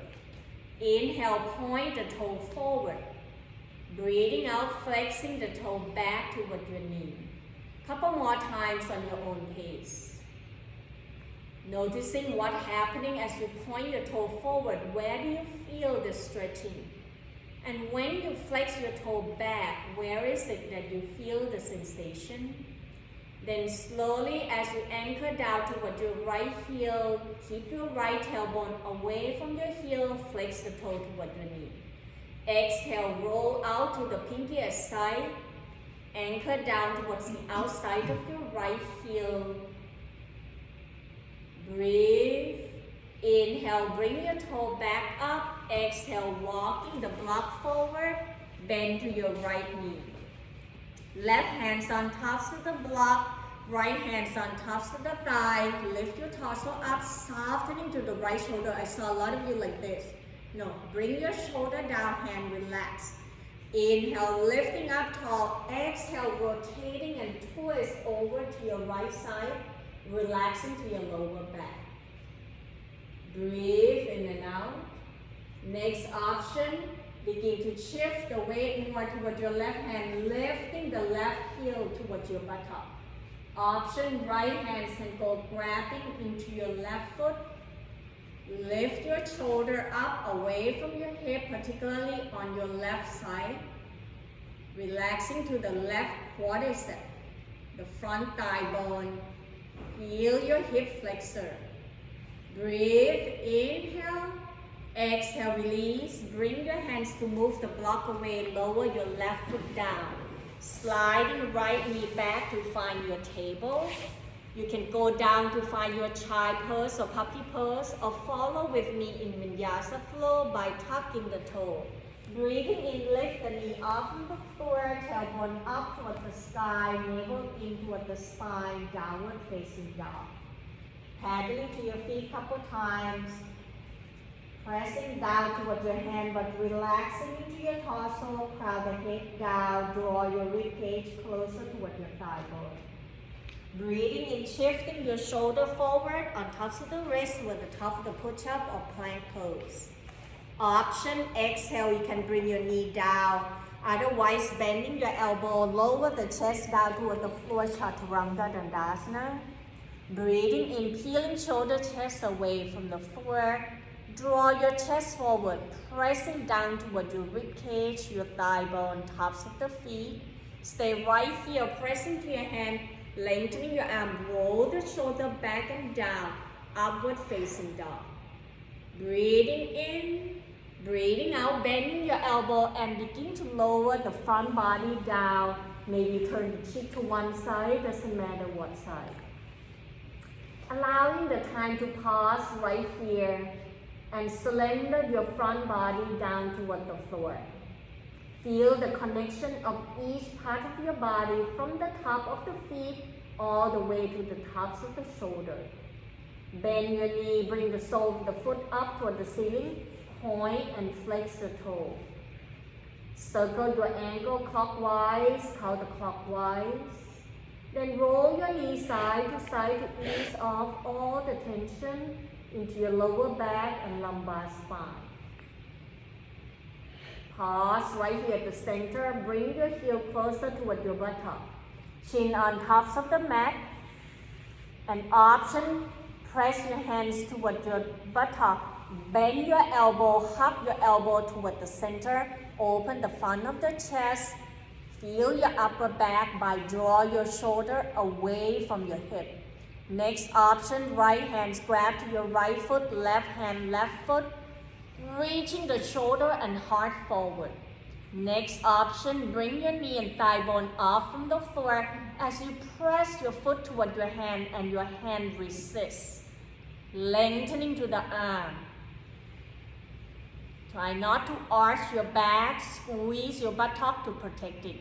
Speaker 1: Inhale, point the toe forward. Breathing out, flexing the toe back toward your knee. Couple more times on your own pace. Noticing what's happening as you point your toe forward. Where do you feel the stretching? And when you flex your toe back, where is it that you feel the sensation? Then slowly, as you anchor down toward your right heel, keep your right tailbone away from your heel, flex the toe toward your knee. Exhale, roll out to the pinky side, anchor down towards the outside of your right heel. Breathe. Inhale, bring your toe back up. Exhale, walking the block forward, bend to your right knee. Left hands on tops of the block, right hands on tops of the thigh. Lift your torso up, softening to the right shoulder. I saw a lot of you like this. No, bring your shoulder down, hand relax. Inhale, lifting up tall. Exhale, rotating and twist over to your right side, relaxing to your lower back. Breathe in and out. Next option, begin to shift the weight more toward your left hand, lifting the left heel towards your buttock. Option, right hand can go grabbing into your left foot. Lift your shoulder up away from your hip, particularly on your left side. Relaxing to the left quadricep, the front thigh bone. Feel your hip flexor. Breathe, inhale. Exhale, release. Bring your hands to move the block away. Lower your left foot down. Sliding right knee back to find your table. You can go down to find your child pose or puppy pose, or follow with me in Vinyasa flow by tucking the toe. Breathing in, lift the knee off from the floor, tailbone up toward the sky, navel in toward the spine, downward facing dog. Paddling to your feet a couple times. Pressing down towards your hand, but relaxing into your torso, crown the head down, draw your rib cage closer toward your thigh bone. Breathing in, shifting your shoulder forward on tops of the wrist with the top of the push-up or plank pose. Option, exhale, you can bring your knee down. Otherwise, bending your elbow, lower the chest down toward the floor, Chaturanga Dandasana. Breathing in, peeling shoulder, chest away from the floor. Draw your chest forward, pressing down toward your rib cage, your thigh bone, tops of the feet. Stay right here, pressing to your hand, lengthening your arm, roll the shoulder back and down, upward facing dog. Breathing in, breathing out, bending your elbow and begin to lower the front body down. Maybe turn the cheek to one side, doesn't matter what side. Allowing the time to pause right here and slender your front body down toward the floor. Feel the connection of each part of your body from the top of the feet all the way to the tops of the shoulder. Bend your knee, bring the sole of the foot up toward the ceiling, point and flex the toe. Circle your ankle clockwise, counterclockwise. Then roll your knee side to side to ease off all the tension into your lower back and lumbar spine. Pause right here at the center. Bring your heel closer toward your buttock. Chin on tops of the mat. An option, press your hands toward your buttock. Bend your elbow, hug your elbow toward the center. Open the front of the chest. Feel your upper back by draw your shoulder away from your hip. Next option, right hands grab to your right foot, left hand, left foot, reaching the shoulder and heart forward. Next option, bring your knee and thigh bone off from the floor as you press your foot toward your hand and your hand resists, lengthening to the arm. Try not to arch your back, squeeze your buttock to protect it.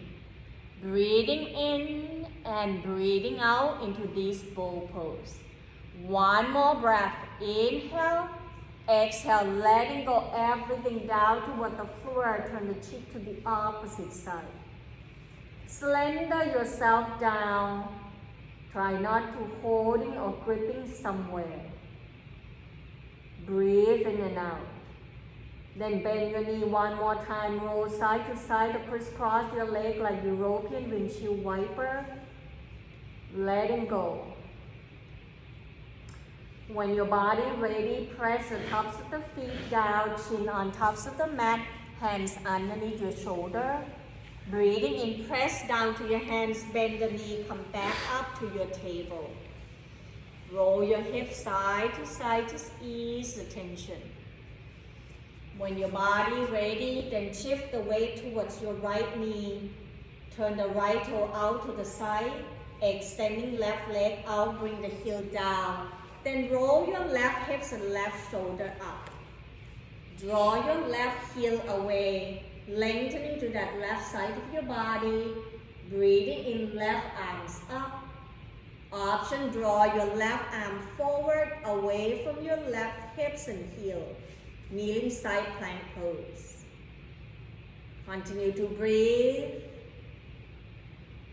Speaker 1: Breathing in and breathing out into this bow pose. One more breath. Inhale, exhale, letting go everything down toward the floor. Turn the cheek to the opposite side. Slender yourself down. Try not to holding or gripping somewhere. Breathe in and out. Then bend your knee one more time, roll side to side, crisscross your leg like European windshield wiper. Letting go. When your body ready, press the tops of the feet down, chin on tops of the mat, hands underneath your shoulder. Breathing in, press down to your hands, bend the knee, come back up to your table. Roll your hips side to ease the tension. When your body ready, then shift the weight towards your right knee. Turn the right toe out to the side, extending left leg out, bring the heel down. Then roll your left hips and left shoulder up. Draw your left heel away, lengthening to that left side of your body. Breathing in, left arms up. Option, draw your left arm forward, away from your left hips and heel. Kneeling side plank pose. Continue to breathe.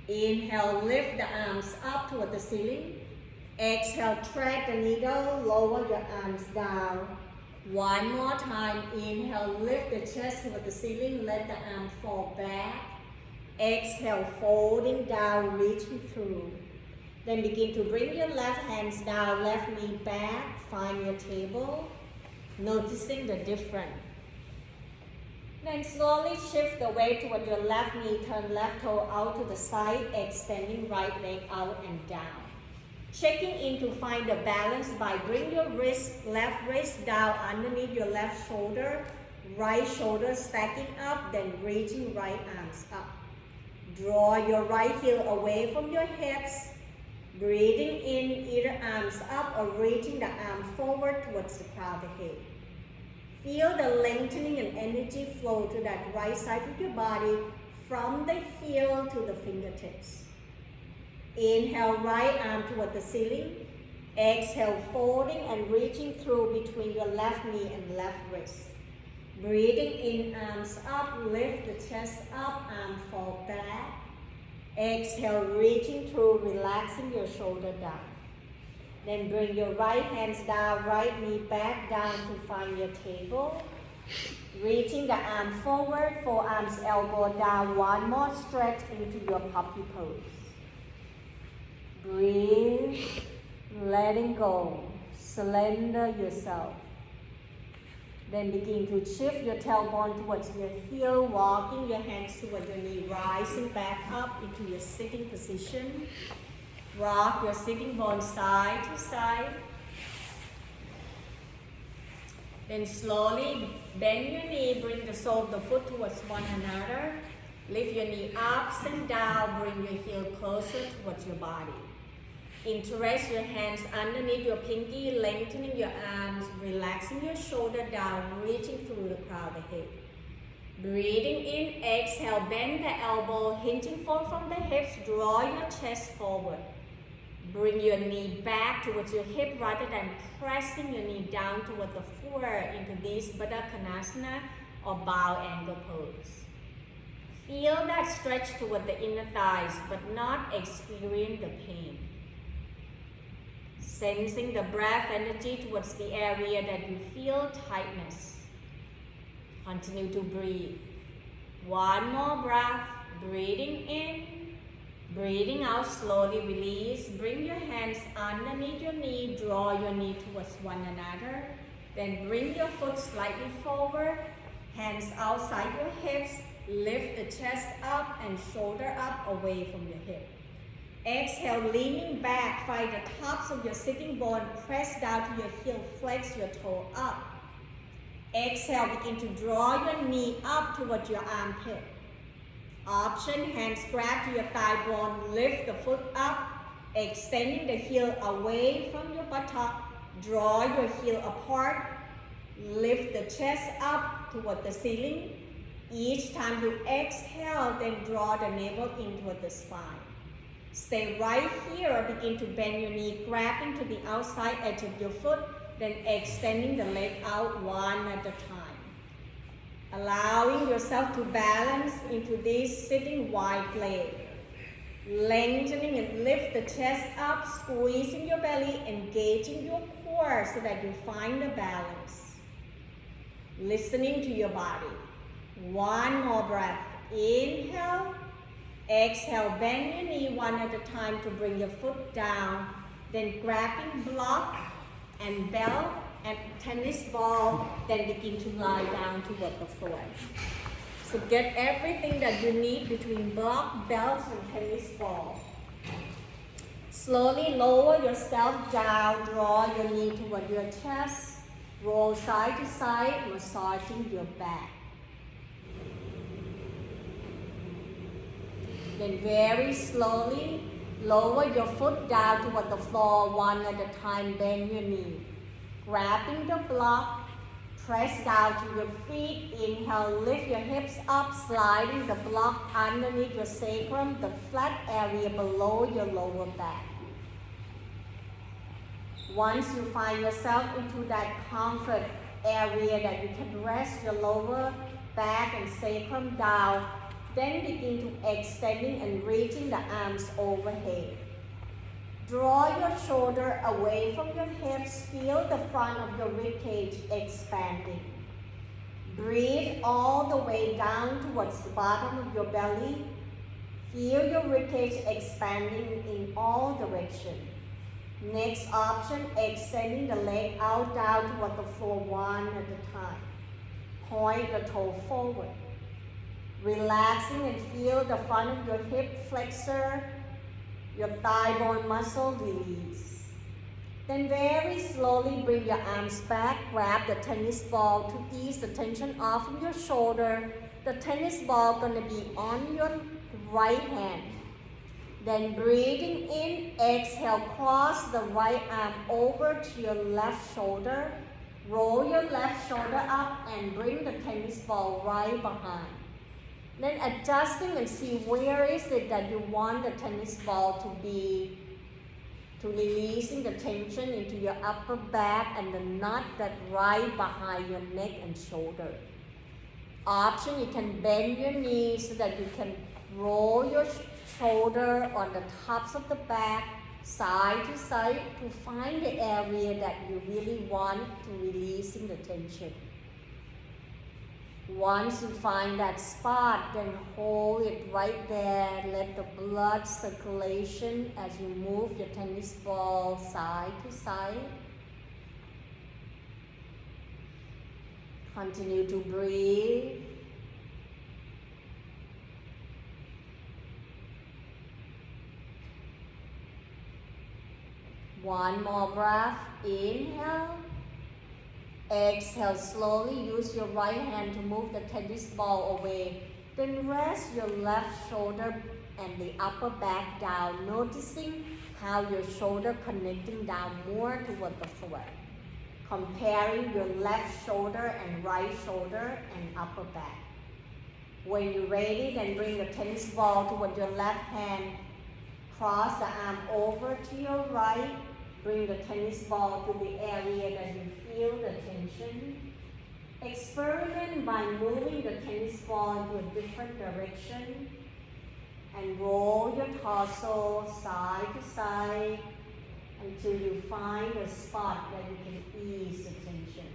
Speaker 1: Inhale, lift the arms up toward the ceiling.
Speaker 2: Exhale, thread the needle, lower your arms down. One more time, inhale, lift the chest toward the ceiling, let the arms fall back. Exhale, folding down, reaching through. Then begin to bring your left hands down, left knee back, find your table, noticing the difference. Then slowly shift the weight toward your left knee, turn left toe out to the side, extending right leg out and down. Checking in to find the balance by bring your left wrist down underneath your left shoulder, right shoulder stacking up, then reaching right arms up. Draw your right heel away from your hips, breathing in either arms up or reaching the arm forward towards the crown of the head. Feel the lengthening and energy flow to that right side of your body from the heel to the fingertips. Inhale, right arm toward the ceiling. Exhale, folding and reaching through between your left knee and left wrist. Breathing in, arms up, lift the chest up, arm fall back. Exhale, reaching through, relaxing your shoulder down. Then bring your right hands down, right knee back down to find your table. Reaching the arm forward, forearms elbow down, one more stretch into your puppy pose. Breathe, letting go, surrender yourself. Then begin to shift your tailbone towards your heel, walking your hands towards your knee, rising back up into your sitting position. Rock your sitting bone side to side. Then slowly bend your knee, bring the sole of the foot towards one another. Lift your knee up and down, bring your heel closer towards your body. Interlace your hands underneath your pinky, lengthening your arms, relaxing your shoulder down, reaching through the crown of the head. Breathing in, exhale, bend the elbow, hinging forward from the hips, draw your chest forward. Bring your knee back towards your hip rather than pressing your knee down toward the floor into this Baddha Konasana or bow angle pose. Feel that stretch toward the inner thighs but not experience the pain. Sensing the breath energy towards the area that you feel tightness. Continue to breathe. One more breath, breathing in, breathing out, slowly release. Bring your hands underneath your knee, draw your knee towards one another. Then bring your foot slightly forward, hands outside your hips, lift the chest up and shoulder up away from your hip. Exhale, leaning back, find the tops of your sitting bone, press down to your heel, flex your toe up. Exhale, begin to draw your knee up towards your armpit. Option, hands grab to your thigh bone, lift the foot up, extending the heel away from your buttock, draw your heel apart, lift the chest up toward the ceiling. Each time you exhale, then draw the navel in toward the spine. Stay right here, begin to bend your knee, grabbing to the outside edge of your foot, then extending the leg out one at a time. Allowing yourself to balance into this sitting wide leg. Lengthening and lift the chest up, squeezing your belly, engaging your core so that you find the balance. Listening to your body. One more breath. Inhale. Exhale, bend your knee one at a time to bring your foot down. Then grabbing block and belt and tennis ball, then begin to lie down toward the floor. So get everything that you need between block, belts, and tennis ball. Slowly lower yourself down, draw your knee toward your chest, roll side to side, massaging your back. Then very slowly, lower your foot down toward the floor one at a time, bend your knee. Grabbing the block, press down to your feet, inhale, lift your hips up, sliding the block underneath your sacrum, the flat area below your lower back. Once you find yourself into that comfort area that you can rest your lower back and sacrum down, then begin to extending and reaching the arms overhead. Draw your shoulder away from your hips. Feel the front of your ribcage expanding. Breathe all the way down towards the bottom of your belly. Feel your ribcage expanding in all directions. Next option, extending the leg out down toward the floor one at a time. Point the toe forward. Relaxing and feel the front of your hip flexor, your thigh bone muscle release. Then very slowly bring your arms back, grab the tennis ball to ease the tension off of your shoulder. The tennis ball gonna be on your right hand. Then breathing in, exhale, cross the right arm over to your left shoulder. Roll your left shoulder up and bring the tennis ball right behind. Then adjusting and see where is it that you want the tennis ball to be, to releasing the tension into your upper back and the knot that right behind your neck and shoulder. Option, you can bend your knees so that you can roll your shoulder on the tops of the back, side to side, to find the area that you really want to releasing the tension. Once you find that spot, then hold it right there. Let the blood circulation as you move your tennis ball side to side. Continue to breathe. One more breath. Inhale. Exhale slowly. Use your right hand to move the tennis ball away. Then rest your left shoulder and the upper back down, noticing how your shoulder connecting down more toward the floor. Comparing your left shoulder and right shoulder and upper back. When you're ready, then bring the tennis ball toward your left hand. Cross the arm over to your right. Bring the tennis ball to the area that you feel the tension. Experiment by moving the tennis ball into a different direction and roll your torso side to side until you find a spot that you can ease the tension.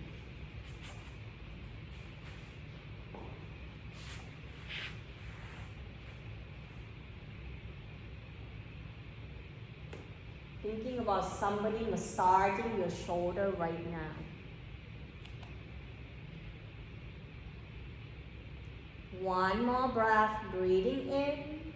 Speaker 2: Thinking about somebody massaging your shoulder right now. One more breath, breathing in,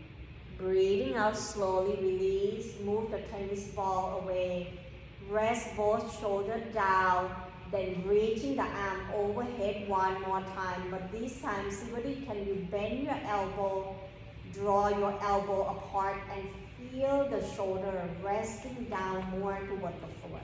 Speaker 2: breathing out slowly, release, move the tennis ball away. Rest both shoulders down, then reaching the arm overhead one more time. But this time, see whether can you bend your elbow, draw your elbow apart and feel the shoulder resting down more toward the floor.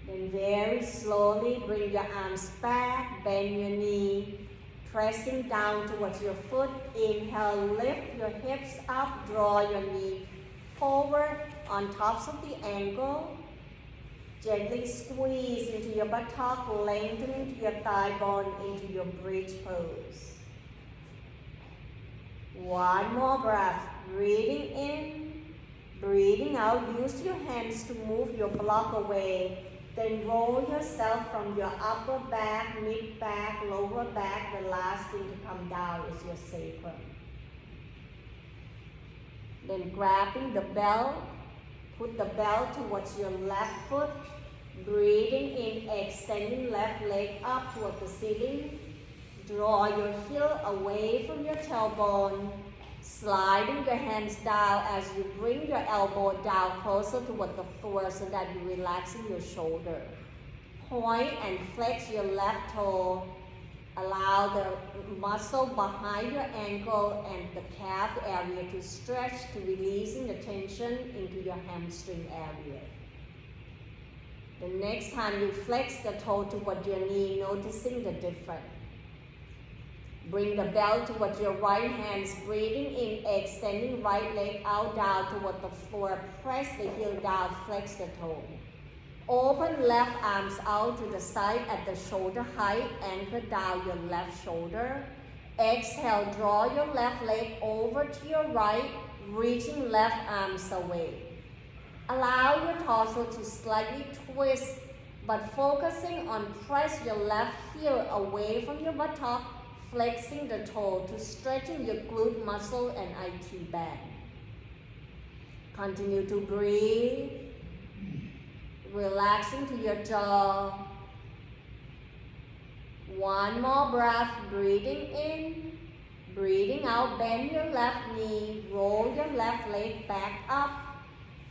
Speaker 2: Then very slowly bring your arms back, bend your knee, pressing down towards your foot. Inhale, lift your hips up, draw your knee forward on tops of the ankle. Gently squeeze into your buttock, lengthen into your thigh bone, into your bridge pose. One more breath, breathing in, breathing out. Use your hands to move your block away. Then roll yourself from your upper back, mid back, lower back. The last thing to come down is your sacrum. Then grabbing the belt, put the belt towards your left foot. Breathing in, extending left leg up toward the ceiling. Draw your heel away from your tailbone. Sliding your hands down as you bring your elbow down closer toward the floor so that you're relaxing your shoulder. Point and flex your left toe. Allow the muscle behind your ankle and the calf area to stretch, to releasing the tension into your hamstring area. The next time you flex the toe toward your knee, noticing the difference. Bring the belt towards your right hands, breathing in, extending right leg out down toward the floor. Press the heel down, flex the toe. Open left arms out to the side at the shoulder height, anchor down your left shoulder. Exhale, draw your left leg over to your right, reaching left arms away. Allow your torso to slightly twist, but focusing on press your left heel away from your buttock, flexing the toe to stretching your glute muscle and IT band. Continue to breathe, relaxing to your jaw. One more breath, breathing in, breathing out, bend your left knee, roll your left leg back up.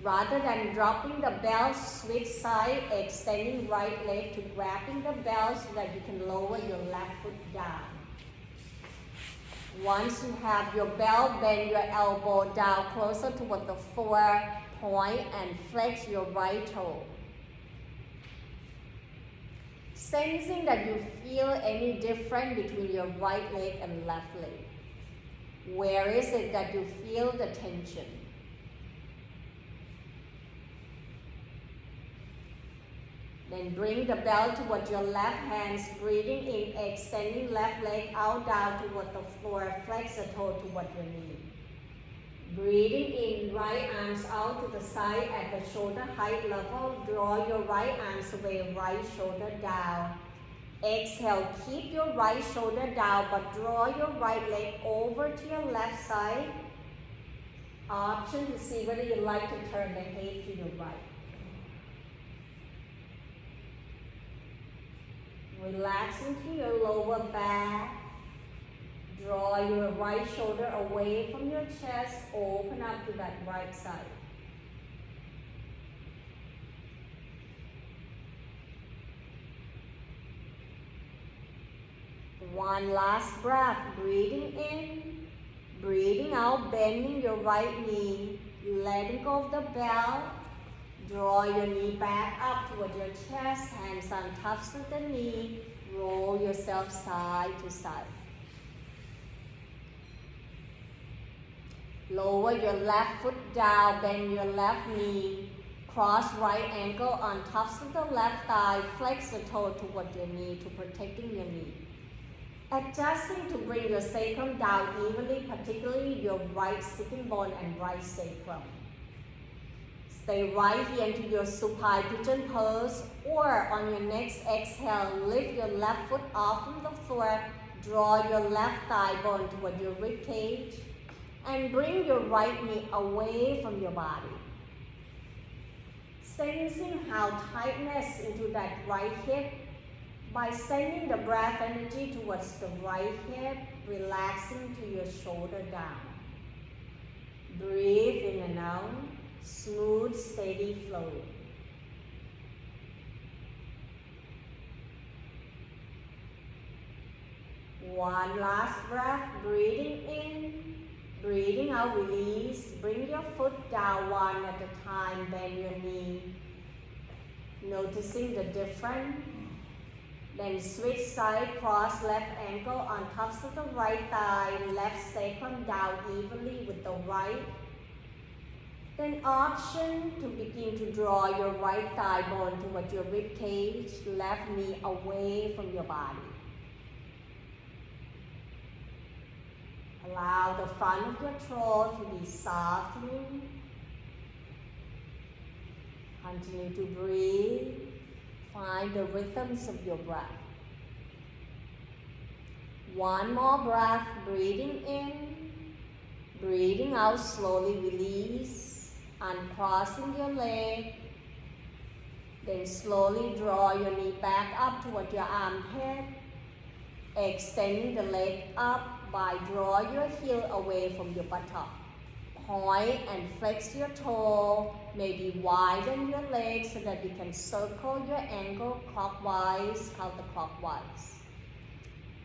Speaker 2: Rather than dropping the bell, switch side, extending right leg to grabbing the bell so that you can lower your left foot down. Once you have your bell, bend your elbow down closer toward the floor, point and flex your right toe. Sensing that you feel any difference between your right leg and left leg. Where is it that you feel the tension? Then bring the bell toward your left hands, breathing in, extending left leg out down toward the floor, flex the toe toward your knee. Breathing in, right arms out to the side at the shoulder height level, draw your right arms away, right shoulder down. Exhale, keep your right shoulder down, but draw your right leg over to your left side. Option to see whether you like to turn the head to your right. Relax into your lower back. Draw your right shoulder away from your chest. Open up to that right side. One last breath. Breathing in, breathing out, bending your right knee. Letting go of the bell. Draw your knee back up toward your chest, hands on tops of the knee. Roll yourself side to side. Lower your left foot down, bend your left knee. Cross right ankle on tops of the left thigh. Flex the toe toward your knee to protecting your knee. Adjusting to bring your sacrum down evenly, particularly your right sitting bone and right sacrum. Stay right here into your supine pigeon pose, or on your next exhale, lift your left foot off from the floor, draw your left thigh bone toward your rib cage, and bring your right knee away from your body. Sensing how tightness into that right hip by sending the breath energy towards the right hip, relaxing to your shoulder down. Breathe in and out. Smooth, steady flow. One last breath, breathing in, breathing out, release. Bring your foot down one at a time, bend your knee. Noticing the difference. Then switch side, cross left ankle on tops of the right thigh, left sacrum down evenly with the right. Then option to begin to draw your right thigh bone toward your rib cage, left knee away from your body. Allow the front of your throat to be softening. Continue to breathe. Find the rhythms of your breath. One more breath, breathing in, breathing out, slowly release. Uncrossing your leg, then slowly draw your knee back up toward your armpit, extending the leg up by draw your heel away from your buttock. Point and flex your toe, maybe widen your leg so that you can circle your ankle clockwise, counterclockwise.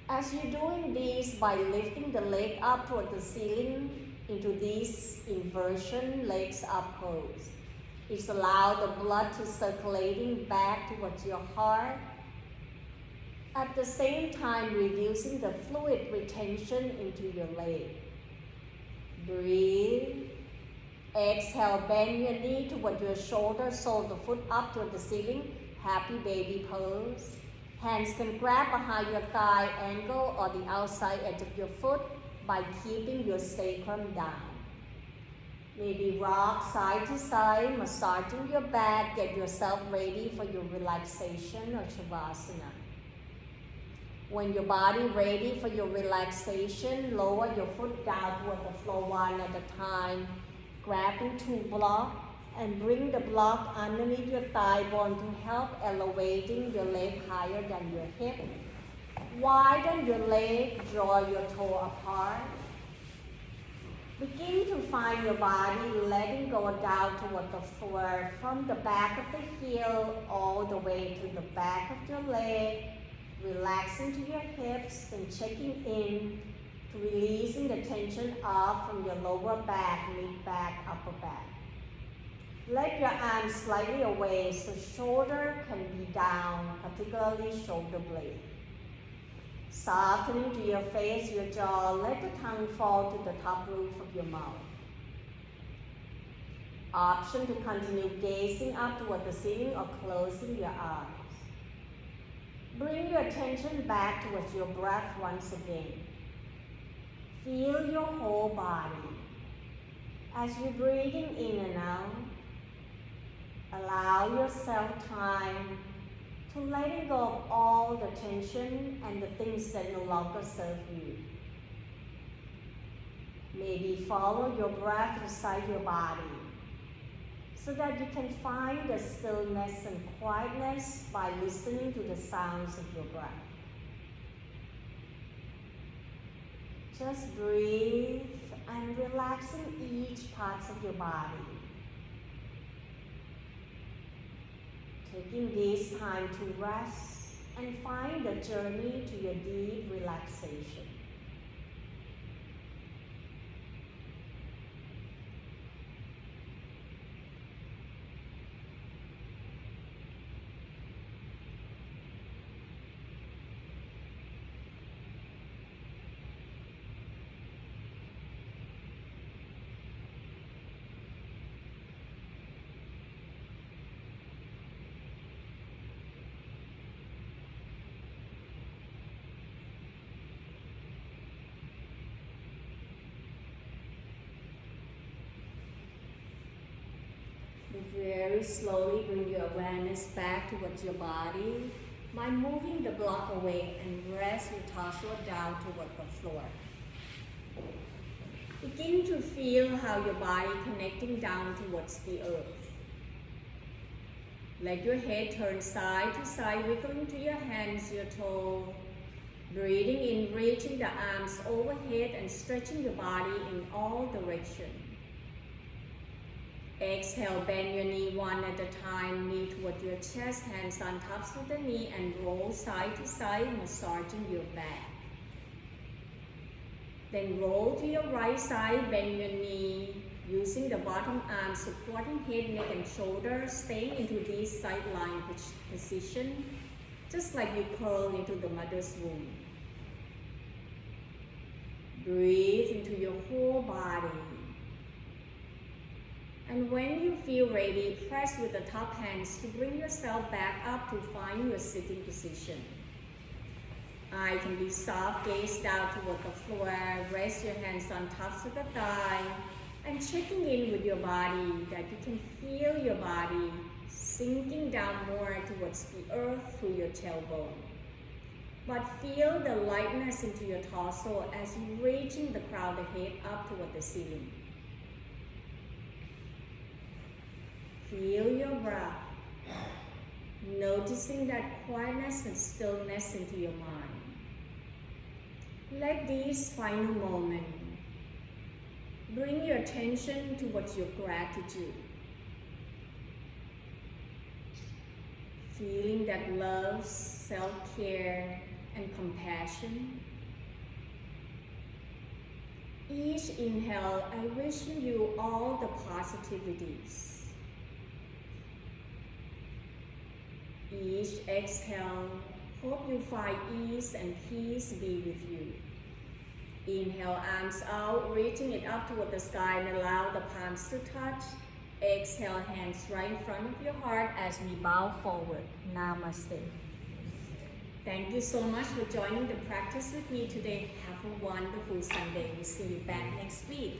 Speaker 2: As you're doing this by lifting the leg up toward the ceiling, into this inversion legs up pose. It's allow the blood to circulating back towards your heart. At the same time, reducing the fluid retention into your leg. Breathe. Exhale, bend your knee toward your shoulder, sole the foot up toward the ceiling. Happy baby pose. Hands can grab behind your thigh ankle or the outside edge of your foot by keeping your sacrum down. Maybe rock side to side, massaging your back, get yourself ready for your relaxation or Shavasana. When your body ready for your relaxation, lower your foot down toward the floor one at a time, grabbing two blocks and bring the block underneath your thigh bone to help elevating your leg higher than your hip. Widen your leg, draw your toe apart. Begin to find your body letting go down toward the floor from the back of the heel all the way to the back of your leg, relaxing to your hips and checking in to releasing the tension off from your lower back, mid back, upper back. Let your arms slightly away so shoulder can be down, particularly shoulder blade. Softening to your face, your jaw, let the tongue fall to the top roof of your mouth. Option to continue gazing up toward the ceiling or closing your eyes. Bring your attention back towards your breath once again. Feel your whole body. As you're breathing in and out, allow yourself time to letting go of all the tension and the things that no longer serve you. Maybe follow your breath inside your body so that you can find the stillness and quietness by listening to the sounds of your breath. Just breathe and relaxing each part of your body. Taking this time to rest and find the journey to your deep relaxation. Very slowly bring your awareness back towards your body by moving the block away and rest your torso down toward the floor. Begin to feel how your body connecting down towards the earth. Let your head turn side to side, wiggling to your hands, your toes. Breathing in, reaching the arms overhead and stretching your body in all directions. Exhale, bend your knee one at a time, knee toward your chest, hands on top of the knee, and roll side to side, massaging your back. Then roll to your right side, bend your knee, using the bottom arm supporting head, neck, and shoulders, staying into this sideline position, just like you curl into the mother's womb. Breathe into your whole body. And when you feel ready, press with the top hands to bring yourself back up to find your sitting position. Eye can be soft, gaze down toward the floor, rest your hands on top of the thigh, and checking in with your body that you can feel your body sinking down more towards the earth through your tailbone. But feel the lightness into your torso as you reaching the crown of the head up toward the ceiling. Feel your breath, noticing that quietness and stillness into your mind. Let these final moments bring your attention towards your gratitude. Feeling that love, self-care, and compassion. Each inhale, I wish you all the positivities. Each exhale, hope you find ease and peace be with you. Inhale, arms out, reaching it up toward the sky and allow the palms to touch. Exhale, hands right in front of your heart as we bow forward. Namaste.
Speaker 1: Thank you so much for joining the practice with me today. Have a wonderful Sunday. We'll see you back next week.